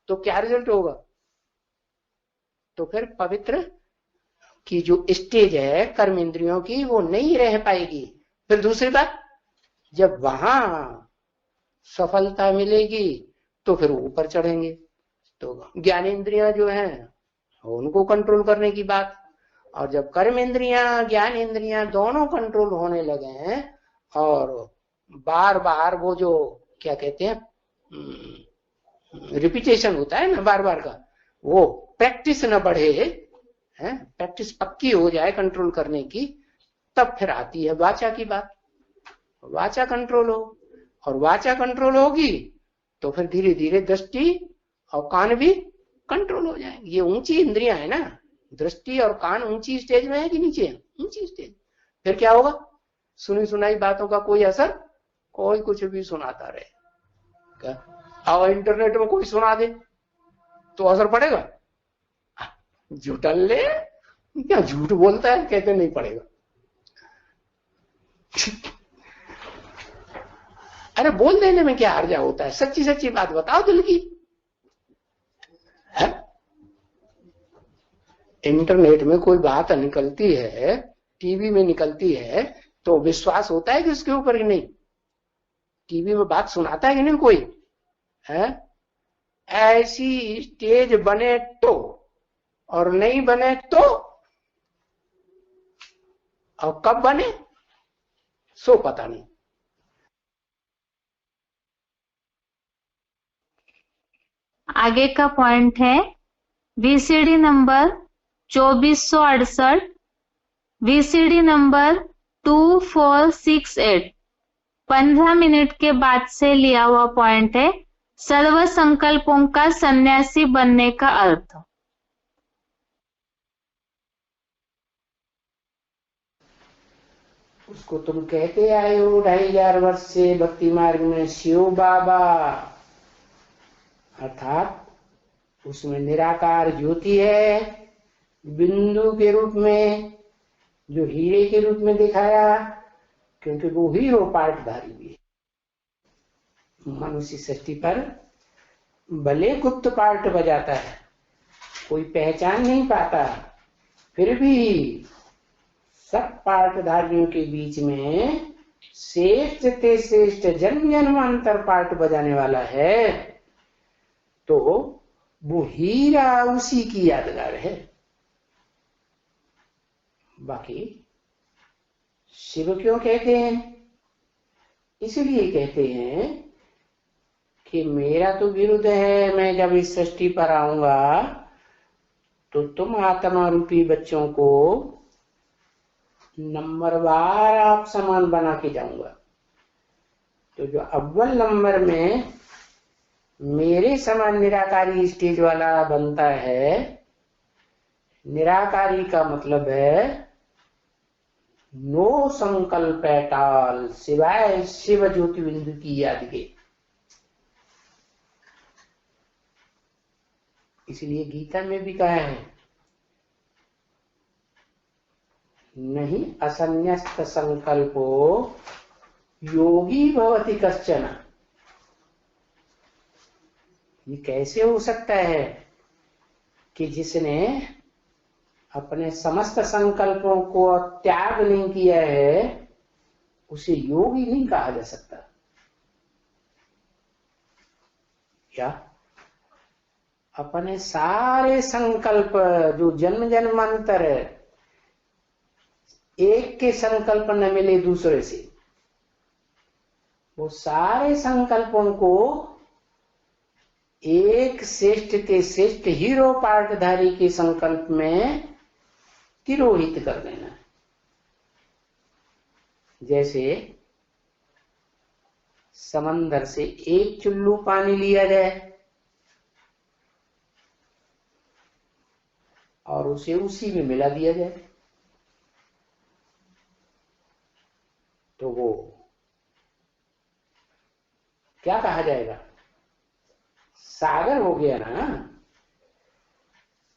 तो क्या रिजल्ट होगा? तो फिर पवित्र की जो स्टेज है कर्मेंद्रियों की वो नहीं रह पाएगी। फिर दूसरी बात, जब वहां सफलता मिलेगी तो फिर ऊपर चढ़ेंगे। तो ज्ञानेंद्रियां जो हैं उनको कंट्रोल करने की बात, और जब कर्मेंद्रियां ज्ञानेंद्रियां दोनों कंट्रोल होने लगे हैं और बार बार वो जो क्या कहते हैं रिपीटेशन होता है ना बार बार का, वो प्रैक्टिस न बढ़े, है प्रैक्टिस पक्की हो जाए कंट्रोल करने की, तब फिर आती है वाचा की बात। वाचा कंट्रोल हो, और वाचा कंट्रोल होगी तो फिर धीरे धीरे दृष्टि और कान भी कंट्रोल हो जाएंगे। ये ऊंची इंद्रियां है ना, दृष्टि और कान ऊंची स्टेज में है कि नीचे है? ऊंची स्टेज। फिर क्या होगा? सुनी सुनाई बातों का कोई असर, कोई कुछ भी सुनाता रहे। क्या और इंटरनेट में कोई सुना दे तो असर पड़ेगा? झूठन ले क्या झूठ बोलता है, कहते नहीं पड़ेगा। अरे बोल देने में क्या हर्जा होता है? सच्ची सच्ची बात बताओ दिल की, है? इंटरनेट में कोई बात निकलती है, टीवी में निकलती है, तो विश्वास होता है कि उसके ऊपर ही नहीं? टीवी में बात सुनाता है कि नहीं कोई, है? ऐसी स्टेज बने तो, और नहीं बने तो, और कब बने सो पता नहीं। आगे का पॉइंट है VCD number 2468, VCD number 2468 15 minute के बाद से लिया हुआ पॉइंट है। सर्व संकल्पों का सन्यासी बनने का अर्थ। उसको तुम कहते आए हो 2500 वर्ष से भक्ति मार्ग में शिव बाबा, अर्थात उसमें निराकार ज्योति है, बिंदु के रूप में, जो हीरे के रूप में दिखाया, क्योंकि वो हीरो पार्टधारी भी है। मनुष्य सृष्टि पर भले गुप्त पार्ट बजाता है, कोई पहचान नहीं पाता, फिर भी सब पार्टधारियों के बीच में श्रेष्ठ ते श्रेष्ठ जन्म जन्मांतर पार्ट बजाने वाला है, तो वो हीरा उसी की यादगार है। बाकी शिव क्यों कहते हैं? इसलिए कहते हैं कि मेरा तो विरुद्ध है, मैं जब इस सृष्टि पर आऊंगा तो तुम आत्मा रूपी बच्चों को नंबरवार आप समान बना के जाऊंगा। तो जो अव्वल नंबर में मेरे समान निराकारी स्टेज वाला बनता है, निराकारी का मतलब है नो संकल्प एट ऑल, सिवाय शिव ज्योति बिंदु की याद के। इसलिए गीता में भी कहा है, नहीं असन्यस्त संकल्पो योगी भवति कश्चन। ये कैसे हो सकता है कि जिसने अपने समस्त संकल्पों को त्याग नहीं किया है, उसे योगी नहीं कहा जा सकता? क्या अपने सारे संकल्प जो जन्म जन्मांतर एक के संकल्प न मिले दूसरे से, वो सारे संकल्पों को एक श्रेष्ठ के श्रेष्ठ हीरो पार्टधारी के संकल्प में तिरोहित कर देना। जैसे समंदर से एक चुल्लू पानी लिया जाए और उसे उसी में मिला दिया जाए, तो वो क्या कहा जाएगा? सागर हो गया ना।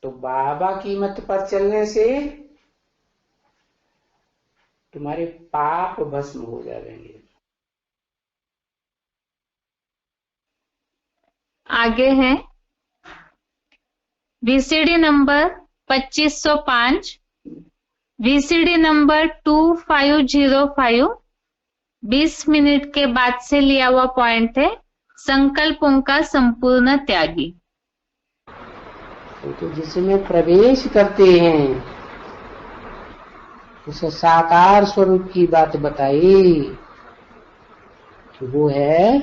तो बाबा की मत पर चलने से तुम्हारे पाप भस्म हो जाएंगे। आगे है VCD number 2505, VCD number 2505 20 minute के बाद से लिया हुआ पॉइंट है। संकल्पों का संपूर्ण त्यागी। तो जिसमें प्रवेश करते हैं उस साकार स्वरूप की बात बताई, वो है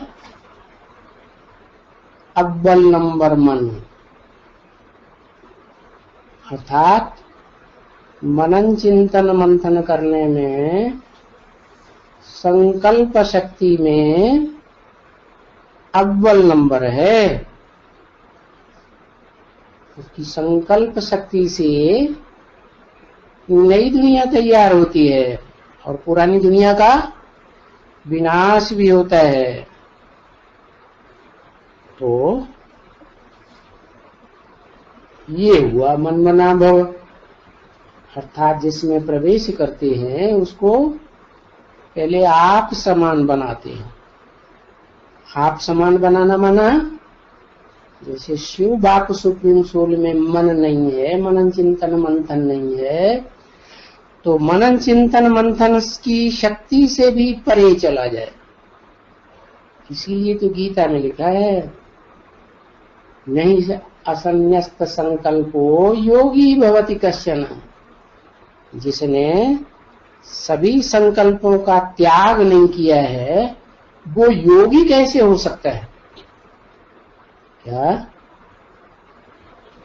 अव्वल नंबर मन, अर्थात मनन चिंतन मंथन करने में संकल्प शक्ति में अव्वल नंबर है। उसकी संकल्प शक्ति से नई दुनिया तैयार होती है और पुरानी दुनिया का विनाश भी होता है। तो ये हुआ मनमना भव, अर्थात जिसमें प्रवेश करते हैं उसको पहले आप समान बनाते हैं। आप समान बनाना माना, जैसे शिव बाप सुप्रीम सोल में मन नहीं है, मनन चिंतन मंथन नहीं है, तो मनन चिंतन मंथन की शक्ति से भी परे चला जाए। इसलिए तो गीता में लिखा है, नहीं असन्यस्त संकल्पो योगी भवति कश्चन। जिसने सभी संकल्पों का त्याग नहीं किया है, वो योगी कैसे हो सकता है? क्या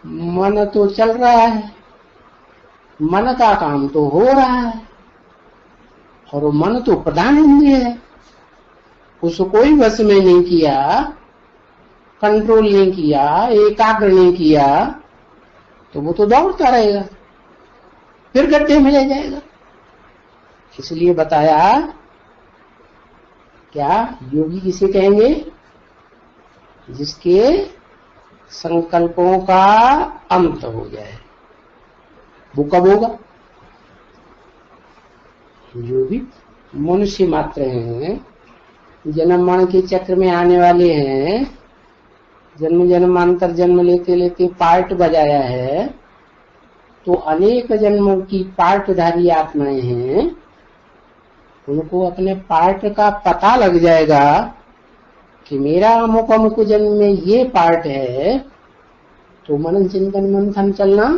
मन तो चल रहा है, मन का काम तो हो रहा है, और वो मन तो प्रधान इंद्रिय है, उसको कोई वश में नहीं किया, कंट्रोल नहीं किया, एकाग्र नहीं किया, तो वो तो दौड़ता रहेगा, फिर गड्ढे में ले जाएगा। इसलिए बताया, क्या योगी किसे कहेंगे? जिसके संकल्पों का अंत हो जाए। वो कब होगा? जो भी मनुष्य मात्र हैं, जन्म मरण के चक्र में आने वाले हैं, जन्म जन्मांतर जन्म लेते लेते पार्ट बजाया है, तो अनेक जन्मों की पार्टधारी आत्माएं हैं। उनको अपने पार्ट का पता लग जाएगा कि मेरा अमुक अमुक जन्म में ये पार्ट है, तो मनन चिंतन मंथन चलना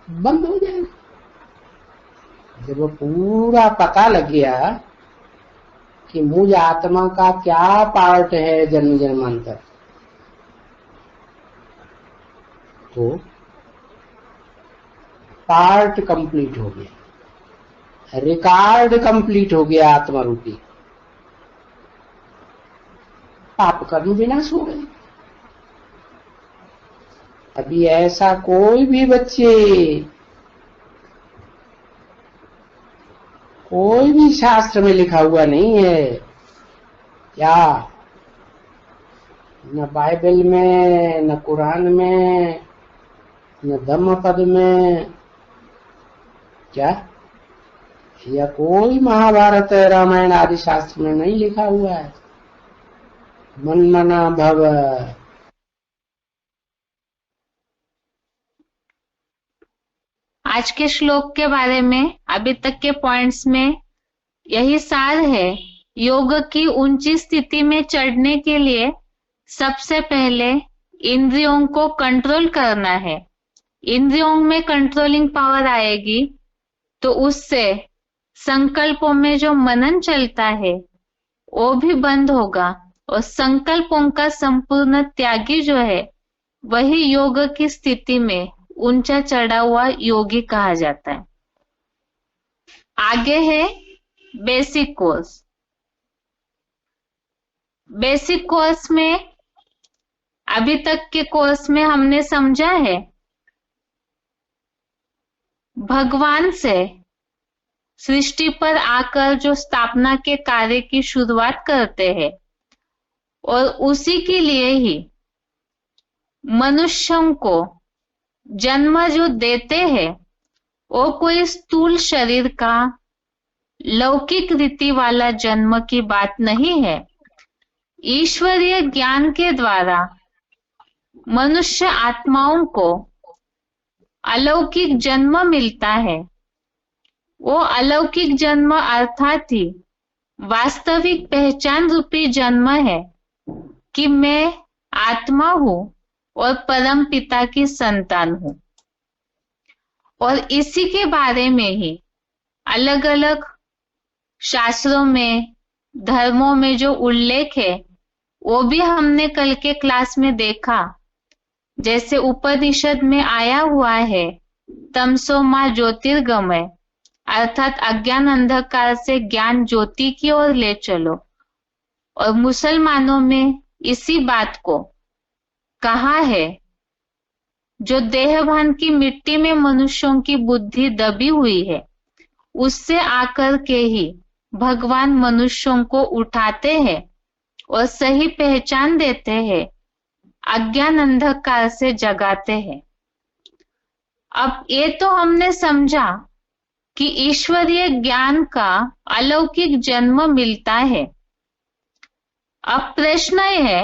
बंद हो जाएगा। जब वो पूरा पता लग गया कि मुझ आत्मा का क्या पार्ट है जन्म जन्मांतर, तो पार्ट कंप्लीट हो गया, रिकॉर्ड कंप्लीट हो गया आत्मा रूपी। पाप कर्म विनाश हो गए। अभी ऐसा कोई भी बच्चे, कोई भी शास्त्र में लिखा हुआ नहीं है, क्या न बाइबल में, न कुरान में, न धम्मपद में, क्या या कोई महाभारत रामायण आदि शास्त्र में नहीं लिखा हुआ है मनमना भव। आज के श्लोक के बारे में अभी तक के पॉइंट्स में यही सार है। योग की ऊंची स्थिति में चढ़ने के लिए सबसे पहले इंद्रियों को कंट्रोल करना है। इंद्रियों में कंट्रोलिंग पावर आएगी तो उससे संकल्पों में जो मनन चलता है वो भी बंद होगा, और संकल्पों का संपूर्ण त्यागी जो है वही योग की स्थिति में ऊंचा चढ़ा हुआ योगी कहा जाता है। आगे है बेसिक कोर्स। बेसिक कोर्स में अभी तक के कोर्स में हमने समझा है भगवान से सृष्टि पर आकर जो स्थापना के कार्य की शुरुआत करते हैं और उसी के लिए ही मनुष्यों को जन्म जो देते हैं वो कोई स्थूल शरीर का लौकिक रीति वाला जन्म की बात नहीं है। ईश्वरीय ज्ञान के द्वारा मनुष्य आत्माओं को अलौकिक जन्म मिलता है। वो अलौकिक जन्म अर्थात ही वास्तविक पहचान रूपी जन्म है कि मैं आत्मा हूं और परम पिता की संतान हूं। और इसी के बारे में ही अलग अलग शास्त्रों में, धर्मों में जो उल्लेख है वो भी हमने कल के क्लास में देखा। जैसे उपनिषद में आया हुआ है तमसो मा ज्योतिर्गमय, अर्थात अज्ञान अंधकार से ज्ञान ज्योति की ओर ले चलो। और मुसलमानों में इसी बात को कहा है, जो देहभान की मिट्टी में मनुष्यों की बुद्धि दबी हुई है उससे आकर के ही भगवान मनुष्यों को उठाते हैं और सही पहचान देते हैं, अज्ञान अंधकार से जगाते हैं। अब ये तो हमने समझा कि ईश्वरीय ज्ञान का अलौकिक जन्म मिलता है। अब प्रश्न है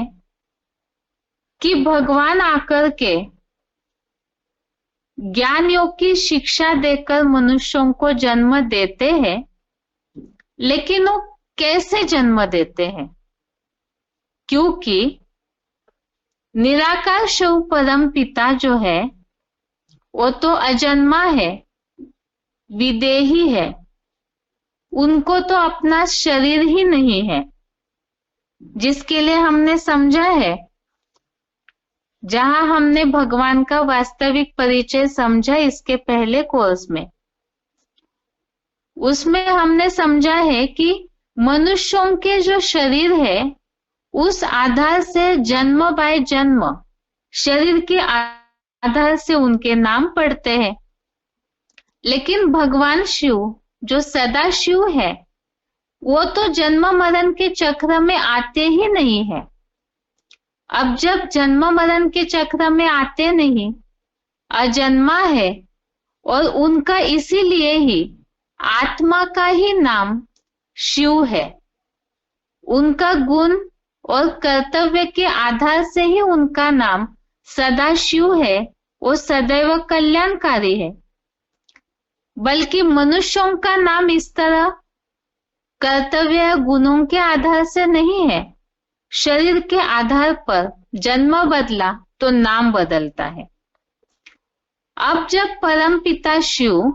कि भगवान आकर के ज्ञान योग की शिक्षा देकर मनुष्यों को जन्म देते हैं, लेकिन वो कैसे जन्म देते हैं? क्योंकि निराकार शिव परम पिता जो है वो तो अजन्मा है, विदेही है, उनको तो अपना शरीर ही नहीं है, जिसके लिए हमने समझा है, जहां हमने भगवान का वास्तविक परिचय समझा इसके पहले कोर्स में, उसमें हमने समझा है कि मनुष्यों के जो शरीर है उस आधार से जन्म बाय जन्म शरीर के आधार से उनके नाम पड़ते हैं। लेकिन भगवान शिव जो सदा शिव है वो तो जन्म मरण के चक्र में आते ही नहीं है। अब जब जन्म मरण के चक्र में आते नहीं, अजन्मा है, और उनका इसीलिए ही आत्मा का ही नाम शिव है। उनका गुण और कर्तव्य के आधार से ही उनका नाम सदा शिव है, वो सदैव कल्याणकारी है। बल्कि मनुष्यों का नाम इस तरह कर्तव्य गुणों के आधार से नहीं है। शरीर के आधार पर जन्म बदला तो नाम बदलता है। अब जब परम पिता शिव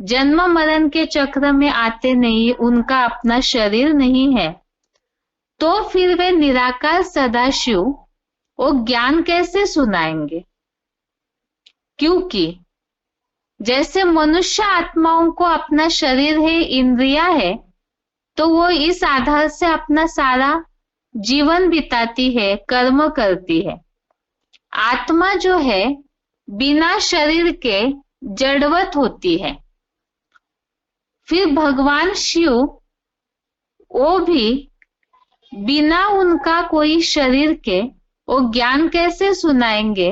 जन्म मरण के चक्र में आते नहीं, उनका अपना शरीर नहीं है, तो फिर वे निराकार सदाशिव वो ज्ञान कैसे सुनाएंगे? क्योंकि जैसे मनुष्य आत्माओं को अपना शरीर है, इंद्रिया है, तो वो इस आधार से अपना सारा जीवन बिताती है, कर्म करती है। आत्मा जो है बिना शरीर के जड़वत होती है। फिर भगवान शिव वो भी बिना उनका कोई शरीर के वो ज्ञान कैसे सुनाएंगे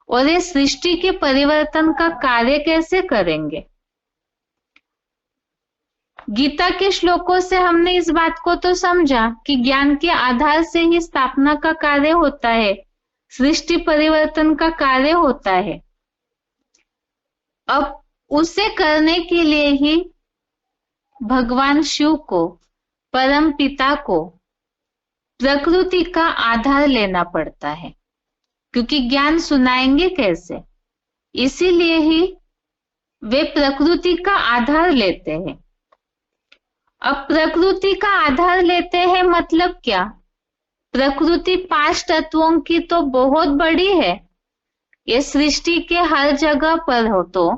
और ये सृष्टि के परिवर्तन का कार्य कैसे करेंगे? गीता के श्लोकों से हमने इस बात को तो समझा कि ज्ञान के आधार से ही स्थापना का कार्य होता है, सृष्टि परिवर्तन का कार्य होता है। अब उसे करने के लिए ही भगवान शिव को, परम पिता को प्रकृति का आधार लेना पड़ता है, क्योंकि ज्ञान सुनाएंगे कैसे? इसीलिए ही वे प्रकृति का आधार लेते हैं। अब प्रकृति का आधार लेते हैं मतलब क्या? प्रकृति 5 तत्वों की तो बहुत बड़ी है। ये सृष्टि के हर जगह पर हो तो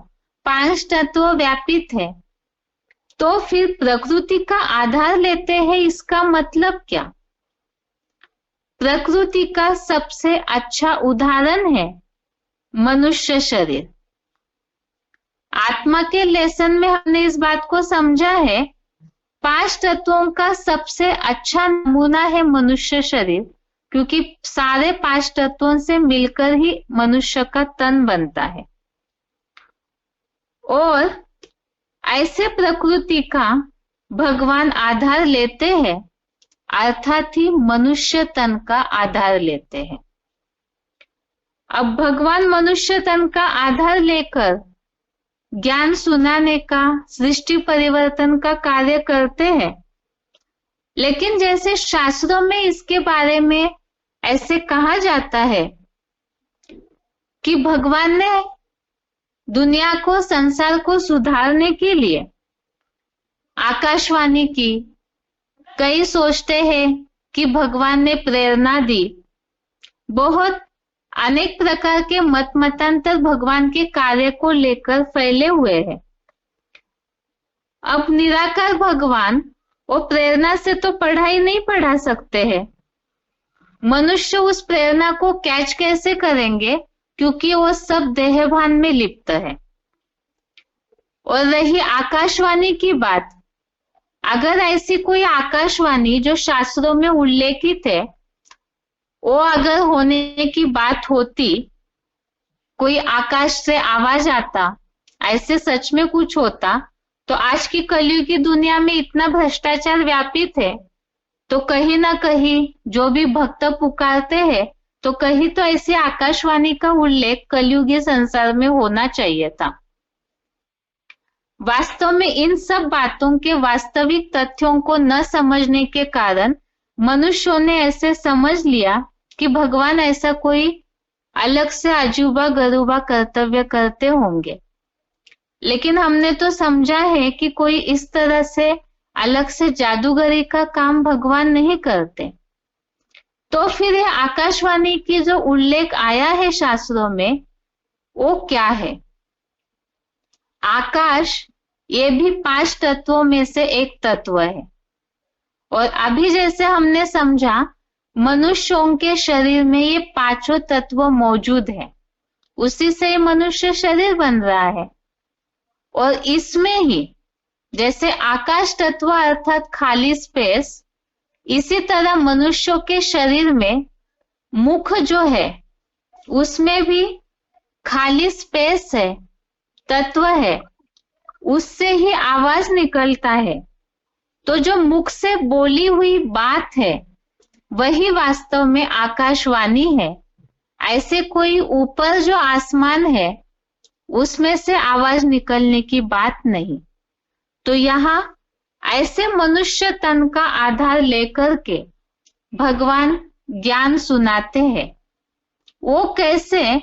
5 तत्व व्यापित है। तो फिर प्रकृति का आधार लेते हैं, इसका मतलब क्या? प्रकृति का सबसे अच्छा उदाहरण है मनुष्य शरीर। आत्मा के लेसन में हमने इस बात को समझा है, 5 तत्वों का सबसे अच्छा नमूना है मनुष्य शरीर, क्योंकि सारे 5 तत्वों से मिलकर ही मनुष्य का तन बनता है। और ऐसे प्रकृति का भगवान आधार लेते हैं, अर्थात ही मनुष्य तन का आधार लेते हैं। अब भगवान मनुष्य तन का आधार लेकर ज्ञान सुनाने का, सृष्टि परिवर्तन का कार्य करते हैं। लेकिन जैसे शास्त्रों में इसके बारे में ऐसे कहा जाता है कि भगवान ने दुनिया को, संसार को सुधारने के लिए आकाशवाणी की। कई सोचते हैं कि भगवान ने प्रेरणा दी। बहुत अनेक प्रकार के मत मतांतर भगवान के कार्य को लेकर फैले हुए हैं। अब निराकार भगवान वो प्रेरणा से तो पढ़ाई नहीं पढ़ा सकते हैं। मनुष्य उस प्रेरणा को कैच कैसे करेंगे, क्योंकि वो सब देहभान में लिप्त है। और रही आकाशवाणी की बात, अगर ऐसी कोई आकाशवाणी जो शास्त्रों में उल्लेखित है, वो अगर होने की बात होती, कोई आकाश से आवाज आता, ऐसे सच में कुछ होता, तो आज की कलयुग की दुनिया में इतना भ्रष्टाचार व्यापित है, तो कहीं ना कहीं जो भी भक्त पुकारते हैं, तो कहीं तो ऐसी आकाशवाणी का उल्लेख कलयुगी संसार में होना चाहिए था। वास्तव में इन सब बातों के वास्तविक तथ्यों को न समझने के कारण मनुष्यों ने ऐसे समझ लिया कि भगवान ऐसा कोई अलग से अजूबा गरूबा कर्तव्य करते होंगे। लेकिन हमने तो समझा है कि कोई इस तरह से अलग से जादूगरी का काम भगवान नहीं करते। तो फिर ये आकाशवाणी की जो उल्लेख आया है शास्त्रों में, वो क्या है? आकाश ये भी 5 तत्वों में से एक तत्व है। और अभी जैसे हमने समझा, मनुष्यों के शरीर में ये 5 तत्व मौजूद है, उसी से मनुष्य शरीर बन रहा है। और इसमें ही जैसे आकाश तत्व अर्थात खाली स्पेस, इसी तरह मनुष्यों के शरीर में मुख जो है उसमें भी खाली स्पेस है, तत्व है, उससे ही आवाज निकलता है। तो जो मुख से बोली हुई बात है वही वास्तव में आकाशवाणी है। ऐसे कोई ऊपर जो आसमान है उसमें से आवाज निकलने की बात नहीं। तो यहाँ ऐसे मनुष्य तन का आधार लेकर के भगवान ज्ञान सुनाते हैं। वो कैसे,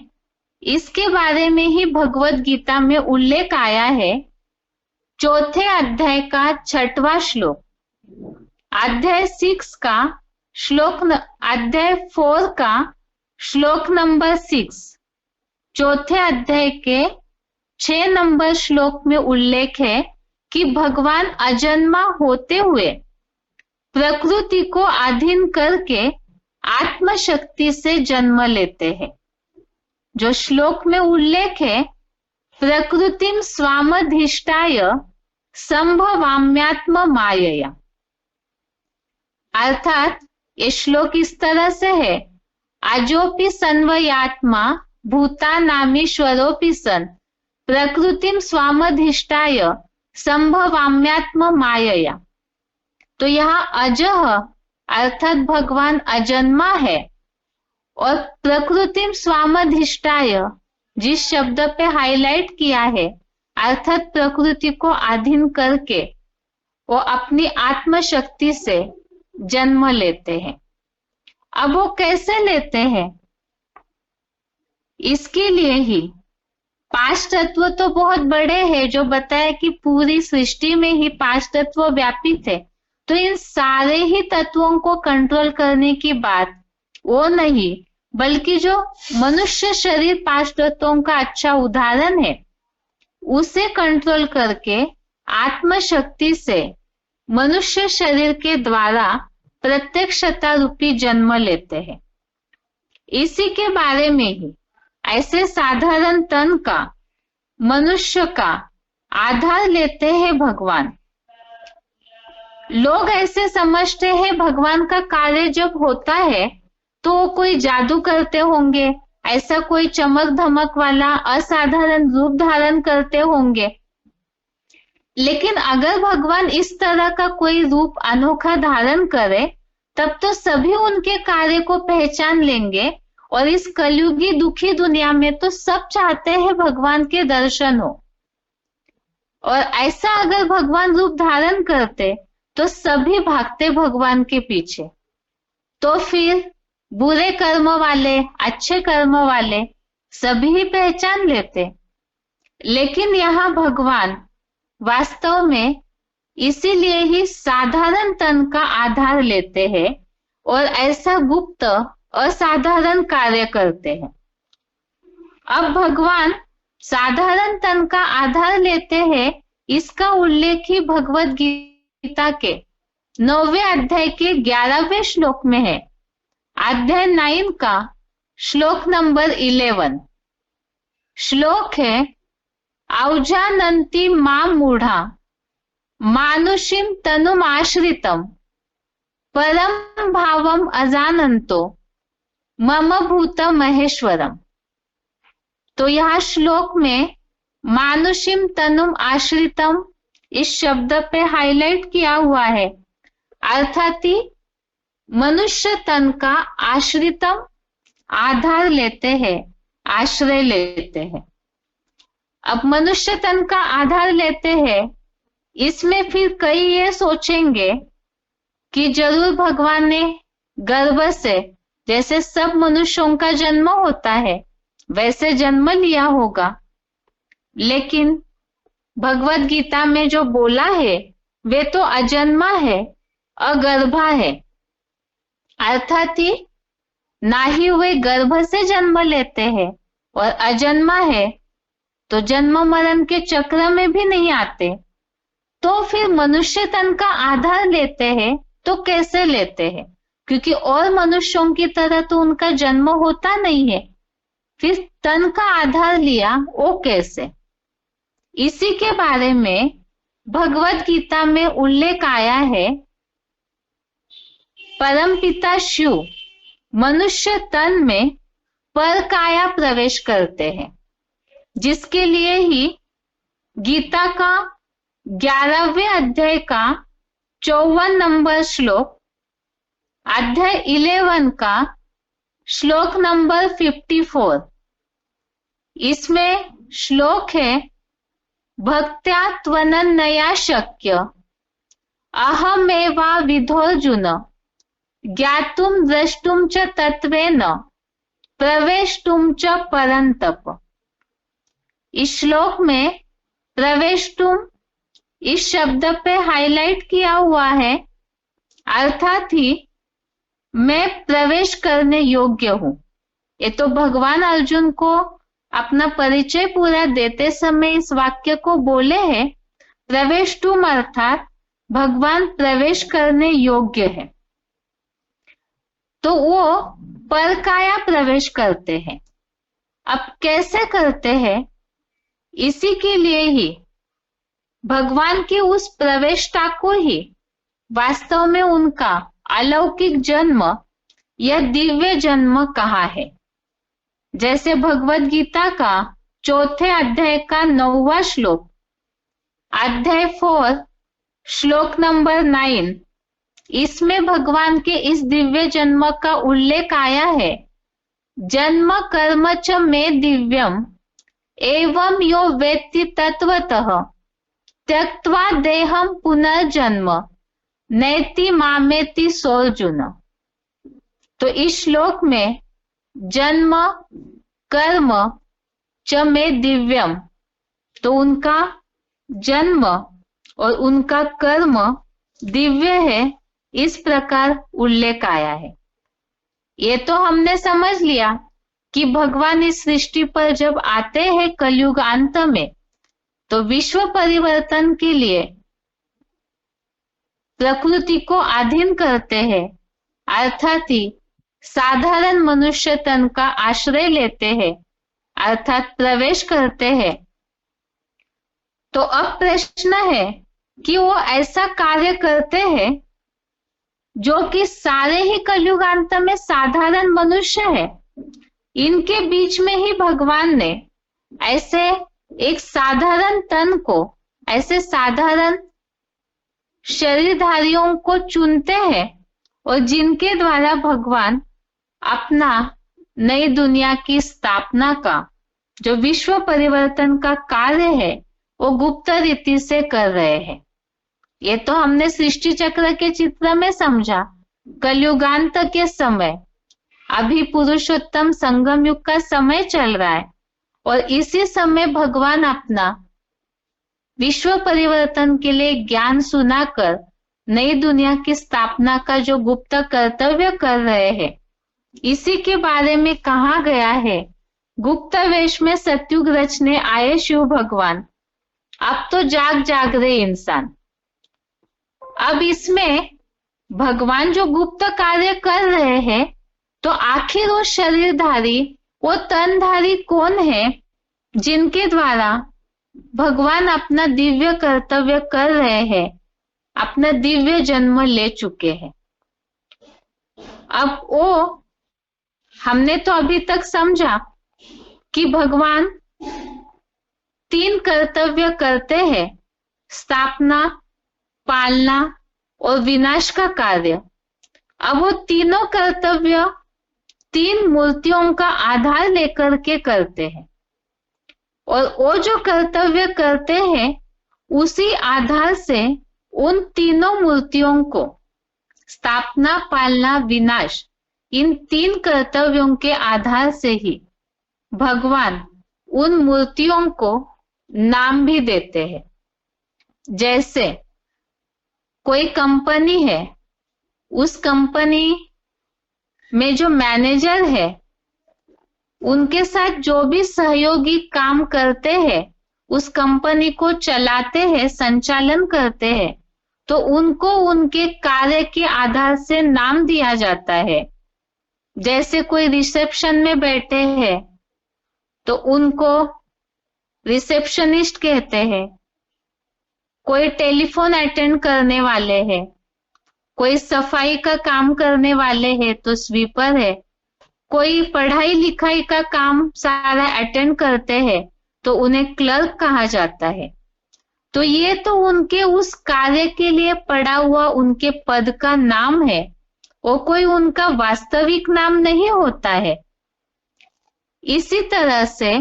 इसके बारे में ही भगवत गीता में उल्लेख आया है। 4 अध्याय का 6वां श्लोक, अध्याय 6 का श्लोक, अध्याय 4 का श्लोक नंबर 6, 4 अध्याय के 6 नंबर श्लोक में उल्लेख है कि भगवान अजन्मा होते हुए प्रकृति को अधीन करके आत्मशक्ति से जन्म लेते हैं। जो श्लोक में उल्लेख है, प्रकृतिम स्वामधिष्ठाय संभवाम्यात्म मायया, अर्थात ये श्लोक इस तरह से है, अजोपि सन्वयात्मा भूतानामीश्वरोपि सन प्रकृतिम स्वामधिष्ठाय संभवाम्यात्म मायया। तो यहाँ अजह अर्थात भगवान अजन्मा है, और प्रकृतिम स्वामधिष्ठाय जिस शब्द पे हाईलाइट किया है, अर्थात प्रकृति को अधीन करके वो अपनी आत्मशक्ति से जन्म लेते हैं। अब वो कैसे लेते हैं, इसके लिए ही 5 तत्व तो बहुत बड़े हैं, जो बताया कि पूरी सृष्टि में ही 5 तत्व व्यापित है। तो इन सारे ही तत्वों को कंट्रोल करने की बात वो नहीं, बल्कि जो मनुष्य शरीर 5 तत्वों का अच्छा उदाहरण है, उसे कंट्रोल करके आत्मशक्ति से मनुष्य शरीर के द्वारा प्रत्यक्षता रूपी जन्म लेते हैं। इसी के बारे में ही ऐसे साधारण तन का मनुष्य का आधार लेते हैं भगवान। लोग ऐसे समझते हैं भगवान का कार्य जब होता है तो वो कोई जादू करते होंगे, ऐसा कोई चमक धमक वाला असाधारण रूप धारण करते होंगे। लेकिन अगर भगवान इस तरह का कोई रूप अनोखा धारण करे, तब तो सभी उनके कार्य को पहचान लेंगे। और इस कलयुगी दुखी दुनिया में तो सब चाहते हैं भगवान के दर्शन हो। और ऐसा अगर भगवान रूप धारण करते तो सभी भागते भगवान के पीछे। तो फिर बुरे कर्म वाले, अच्छे कर्म वाले सभी ही पहचान लेते। लेकिन यहाँ भगवान वास्तव में इसीलिए ही साधारण तन का आधार लेते हैं और ऐसा गुप्त असाधारण कार्य करते हैं। अब भगवान साधारण तन का आधार लेते हैं, इसका उल्लेख ही भगवत गीता के 9वें अध्याय के 11वें श्लोक में है। अध्याय 9 का श्लोक नंबर 11 श्लोक है, औजानन्ति मां मूढ़ा मानुषीम तनुम आश्रितम परम भावम अजानन्तो मम भूत महेश्वरम। तो यह श्लोक में मानुषीम तनुम आश्रितम इस शब्द पे हाईलाइट किया हुआ है, अर्थात मनुष्य तन का आश्रितम आधार लेते हैं, आश्रय लेते हैं। अब मनुष्य तन का आधार लेते हैं, इसमें फिर कई ये सोचेंगे कि जरूर भगवान ने गर्भ से, जैसे सब मनुष्यों का जन्म होता है वैसे जन्म लिया होगा। लेकिन भगवत गीता में जो बोला है वे तो अजन्मा है, अगर्भा है, अर्थात ना ही वे गर्भ से जन्म लेते हैं और अजन्मा है तो जन्म मरण के चक्र में भी नहीं आते। तो फिर मनुष्य तन का आधार लेते हैं तो कैसे लेते हैं? क्योंकि और मनुष्यों की तरह तो उनका जन्म होता नहीं है, फिर तन का आधार लिया वो कैसे? इसी के बारे में भगवत गीता में उल्लेख आया है। परमपिता शिव मनुष्य तन में पर काया प्रवेश करते हैं, जिसके लिए ही गीता का 11वें अध्याय का 54 नंबर श्लोक, अध्याय 11 का श्लोक नंबर 54, इसमें श्लोक है, भक्त्या त्वनन्या शक्य अहमेवा विधोर्जुन ज्ञातुम द्रष्टुम च तत्वेन प्रवेष्टुम च परंतप। इस श्लोक में प्रवेष्टुम इस शब्द पे हाईलाइट किया हुआ है, अर्थात ही मैं प्रवेश करने योग्य हूं। ये तो भगवान अर्जुन को अपना परिचय पूरा देते समय इस वाक्य को बोले हैं। प्रवेष्टुम अर्थात भगवान प्रवेश करने योग्य है, तो वो परकाया प्रवेश करते हैं। अब कैसे करते हैं? इसी के लिए ही भगवान की उस प्रवेशता को ही वास्तव में उनका अलौकिक जन्म या दिव्य जन्म कहा है। जैसे भगवत गीता का 4 अध्याय का 9वां श्लोक, अध्याय 4 श्लोक नंबर 9, इसमें भगवान के इस दिव्य जन्म का उल्लेख आया है। जन्म कर्म च मे दिव्यम एवं यो वेत्ति तत्वतः त्यक्त्वा देहम पुनर्जन्म नैति मामेति सोऽर्जुन। तो इस श्लोक में जन्म कर्म च मे दिव्यम, तो उनका जन्म और उनका कर्म दिव्य है, इस प्रकार उल्लेख आया है। ये तो हमने समझ लिया कि भगवान इस सृष्टि पर जब आते हैं कलयुग अंत में, तो विश्व परिवर्तन के लिए प्रकृति को अधीन करते हैं, अर्थात ही साधारण मनुष्य तन का आश्रय लेते हैं, अर्थात प्रवेश करते हैं। तो अब प्रश्न है कि वो ऐसा कार्य करते हैं जो कि सारे ही कलयुगांत में साधारण मनुष्य है, इनके बीच में ही भगवान ने ऐसे एक साधारण तन को, ऐसे साधारण शरीरधारियों को चुनते हैं, और जिनके द्वारा भगवान अपना नई दुनिया की स्थापना का जो विश्व परिवर्तन का कार्य है वो गुप्त रीति से कर रहे हैं। ये तो हमने सृष्टि चक्र के चित्र में समझा। कलयुगांत के समय अभी पुरुषोत्तम संगम युग का समय चल रहा है, और इसी समय भगवान अपना विश्व परिवर्तन के लिए ज्ञान सुनाकर नई दुनिया की स्थापना का जो गुप्त कर्तव्य कर रहे हैं, इसी के बारे में कहा गया है, गुप्त वेश में सत्युग रचने आए शिव भगवान, अब तो जाग जाग रहे इंसान। अब इसमें भगवान जो गुप्त कार्य कर रहे हैं, तो आखिर वो शरीरधारी, वो तनधारी कौन है जिनके द्वारा भगवान अपना दिव्य कर्तव्य कर रहे हैं, अपना दिव्य जन्म ले चुके हैं। अब वो हमने तो अभी तक समझा कि भगवान 3 कर्तव्य करते हैं, स्थापना, पालना और विनाश का कार्य। अब वो तीनों कर्तव्य 3 मूर्तियों का आधार लेकर के करते हैं, और वो जो कर्तव्य करते हैं उसी आधार से उन तीनों मूर्तियों को, स्थापना, पालना, विनाश, इन 3 कर्तव्यों के आधार से ही भगवान उन मूर्तियों को नाम भी देते हैं। जैसे कोई कंपनी है, उस कंपनी में जो मैनेजर है, उनके साथ जो भी सहयोगी काम करते हैं, उस कंपनी को चलाते हैं, संचालन करते हैं, तो उनको उनके कार्य के आधार से नाम दिया जाता है। जैसे कोई रिसेप्शन में बैठे हैं तो उनको रिसेप्शनिस्ट कहते हैं, कोई टेलीफोन अटेंड करने वाले हैं, कोई सफाई का काम करने वाले हैं तो स्वीपर है, कोई पढ़ाई लिखाई का काम सारा अटेंड करते हैं तो उन्हें क्लर्क कहा जाता है। तो ये तो उनके उस कार्य के लिए पड़ा हुआ उनके पद का नाम है, वो कोई उनका वास्तविक नाम नहीं होता है। इसी तरह से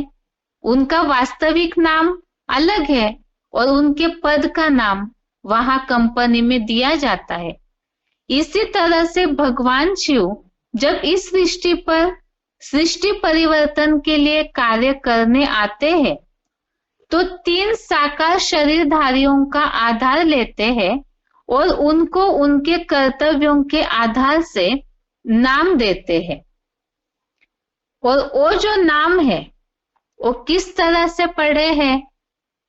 उनका वास्तविक नाम अलग है और उनके पद का नाम वहां कंपनी में दिया जाता है। इसी तरह से भगवान शिव जब इस सृष्टि पर सृष्टि परिवर्तन के लिए कार्य करने आते हैं तो 3 साकार शरीरधारियों का आधार लेते हैं और उनको उनके कर्तव्यों के आधार से नाम देते हैं। और वो जो नाम है वो किस तरह से पड़े हैं,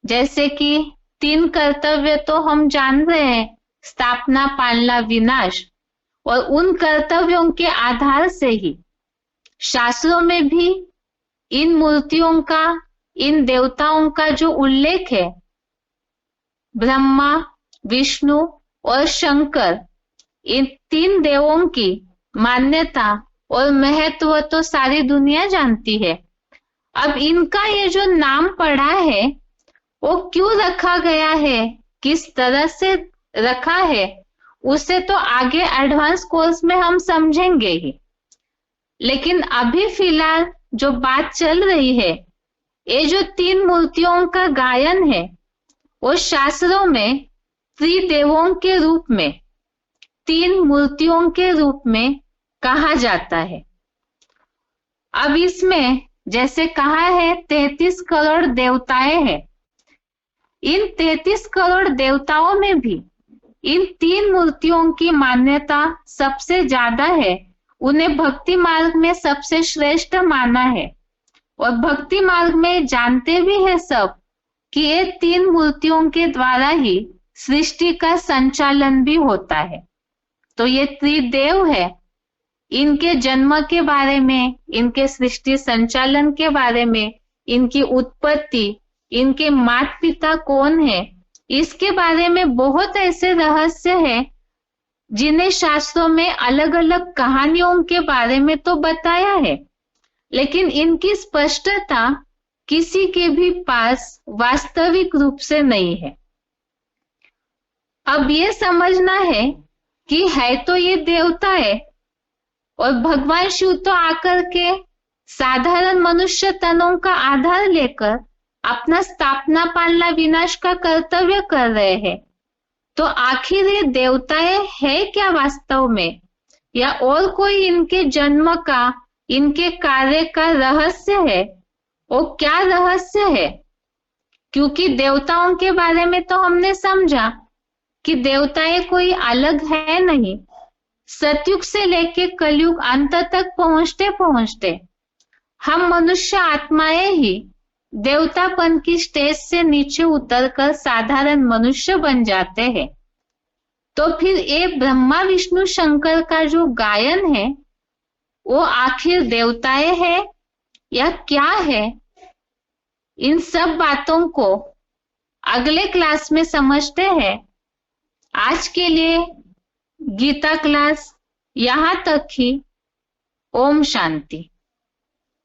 जैसे कि 3 कर्तव्य तो हम जान रहे हैं, स्थापना, पालना, विनाश, और उन कर्तव्यों के आधार से ही शास्त्रों में भी इन मूर्तियों का, इन देवताओं का जो उल्लेख है, ब्रह्मा, विष्णु और शंकर, इन 3 देवों की मान्यता और महत्व तो सारी दुनिया जानती है। अब इनका ये जो नाम पड़ा है वो क्यों रखा गया है, किस तरह से रखा है, उसे तो आगे एडवांस कोर्स में हम समझेंगे ही। लेकिन अभी फिलहाल जो बात चल रही है, ये जो 3 मूर्तियों का गायन है वो शास्त्रों में त्रिदेवों के रूप में, 3 मूर्तियों के रूप में कहा जाता है। अब इसमें जैसे कहा है 33 करोड़ देवताएं हैं, इन 33 करोड़ देवताओं में भी इन 3 मूर्तियों की मान्यता सबसे ज्यादा है। उन्हें भक्ति मार्ग में सबसे श्रेष्ठ माना है और भक्ति मार्ग में जानते भी है सब कि ये 3 मूर्तियों के द्वारा ही सृष्टि का संचालन भी होता है। तो ये त्रिदेव है, इनके जन्म के बारे में, इनके सृष्टि संचालन के बारे में, इनकी उत्पत्ति, इनके माता पिता कौन है, इसके बारे में बहुत ऐसे रहस्य हैं जिन्हें शास्त्रों में अलग अलग कहानियों के बारे में तो बताया है, लेकिन इनकी स्पष्टता किसी के भी पास वास्तविक रूप से नहीं है। अब ये समझना है कि है तो ये देवता है और भगवान शिव तो आकर के साधारण मनुष्य तनों का आधार लेकर अपना स्थापना, पालना, विनाश का कर्तव्य कर रहे हैं। तो आखिर ये देवताएं है क्या वास्तव में, या और कोई इनके जन्म का, इनके कार्य का रहस्य है? वो क्या रहस्य है? क्योंकि देवताओं के बारे में तो हमने समझा कि देवताएं कोई अलग है नहीं। सतयुग से लेके कलयुग अंत तक पहुंचते पहुंचते हम मनुष्य आत्माएं ही देवतापन की स्टेज से नीचे उतरकर साधारण मनुष्य बन जाते हैं। तो फिर ये ब्रह्मा, विष्णु, शंकर का जो गायन है वो आखिर देवताएं है या क्या है? इन सब बातों को अगले क्लास में समझते हैं। आज के लिए गीता क्लास यहाँ तक ही। ओम शांति।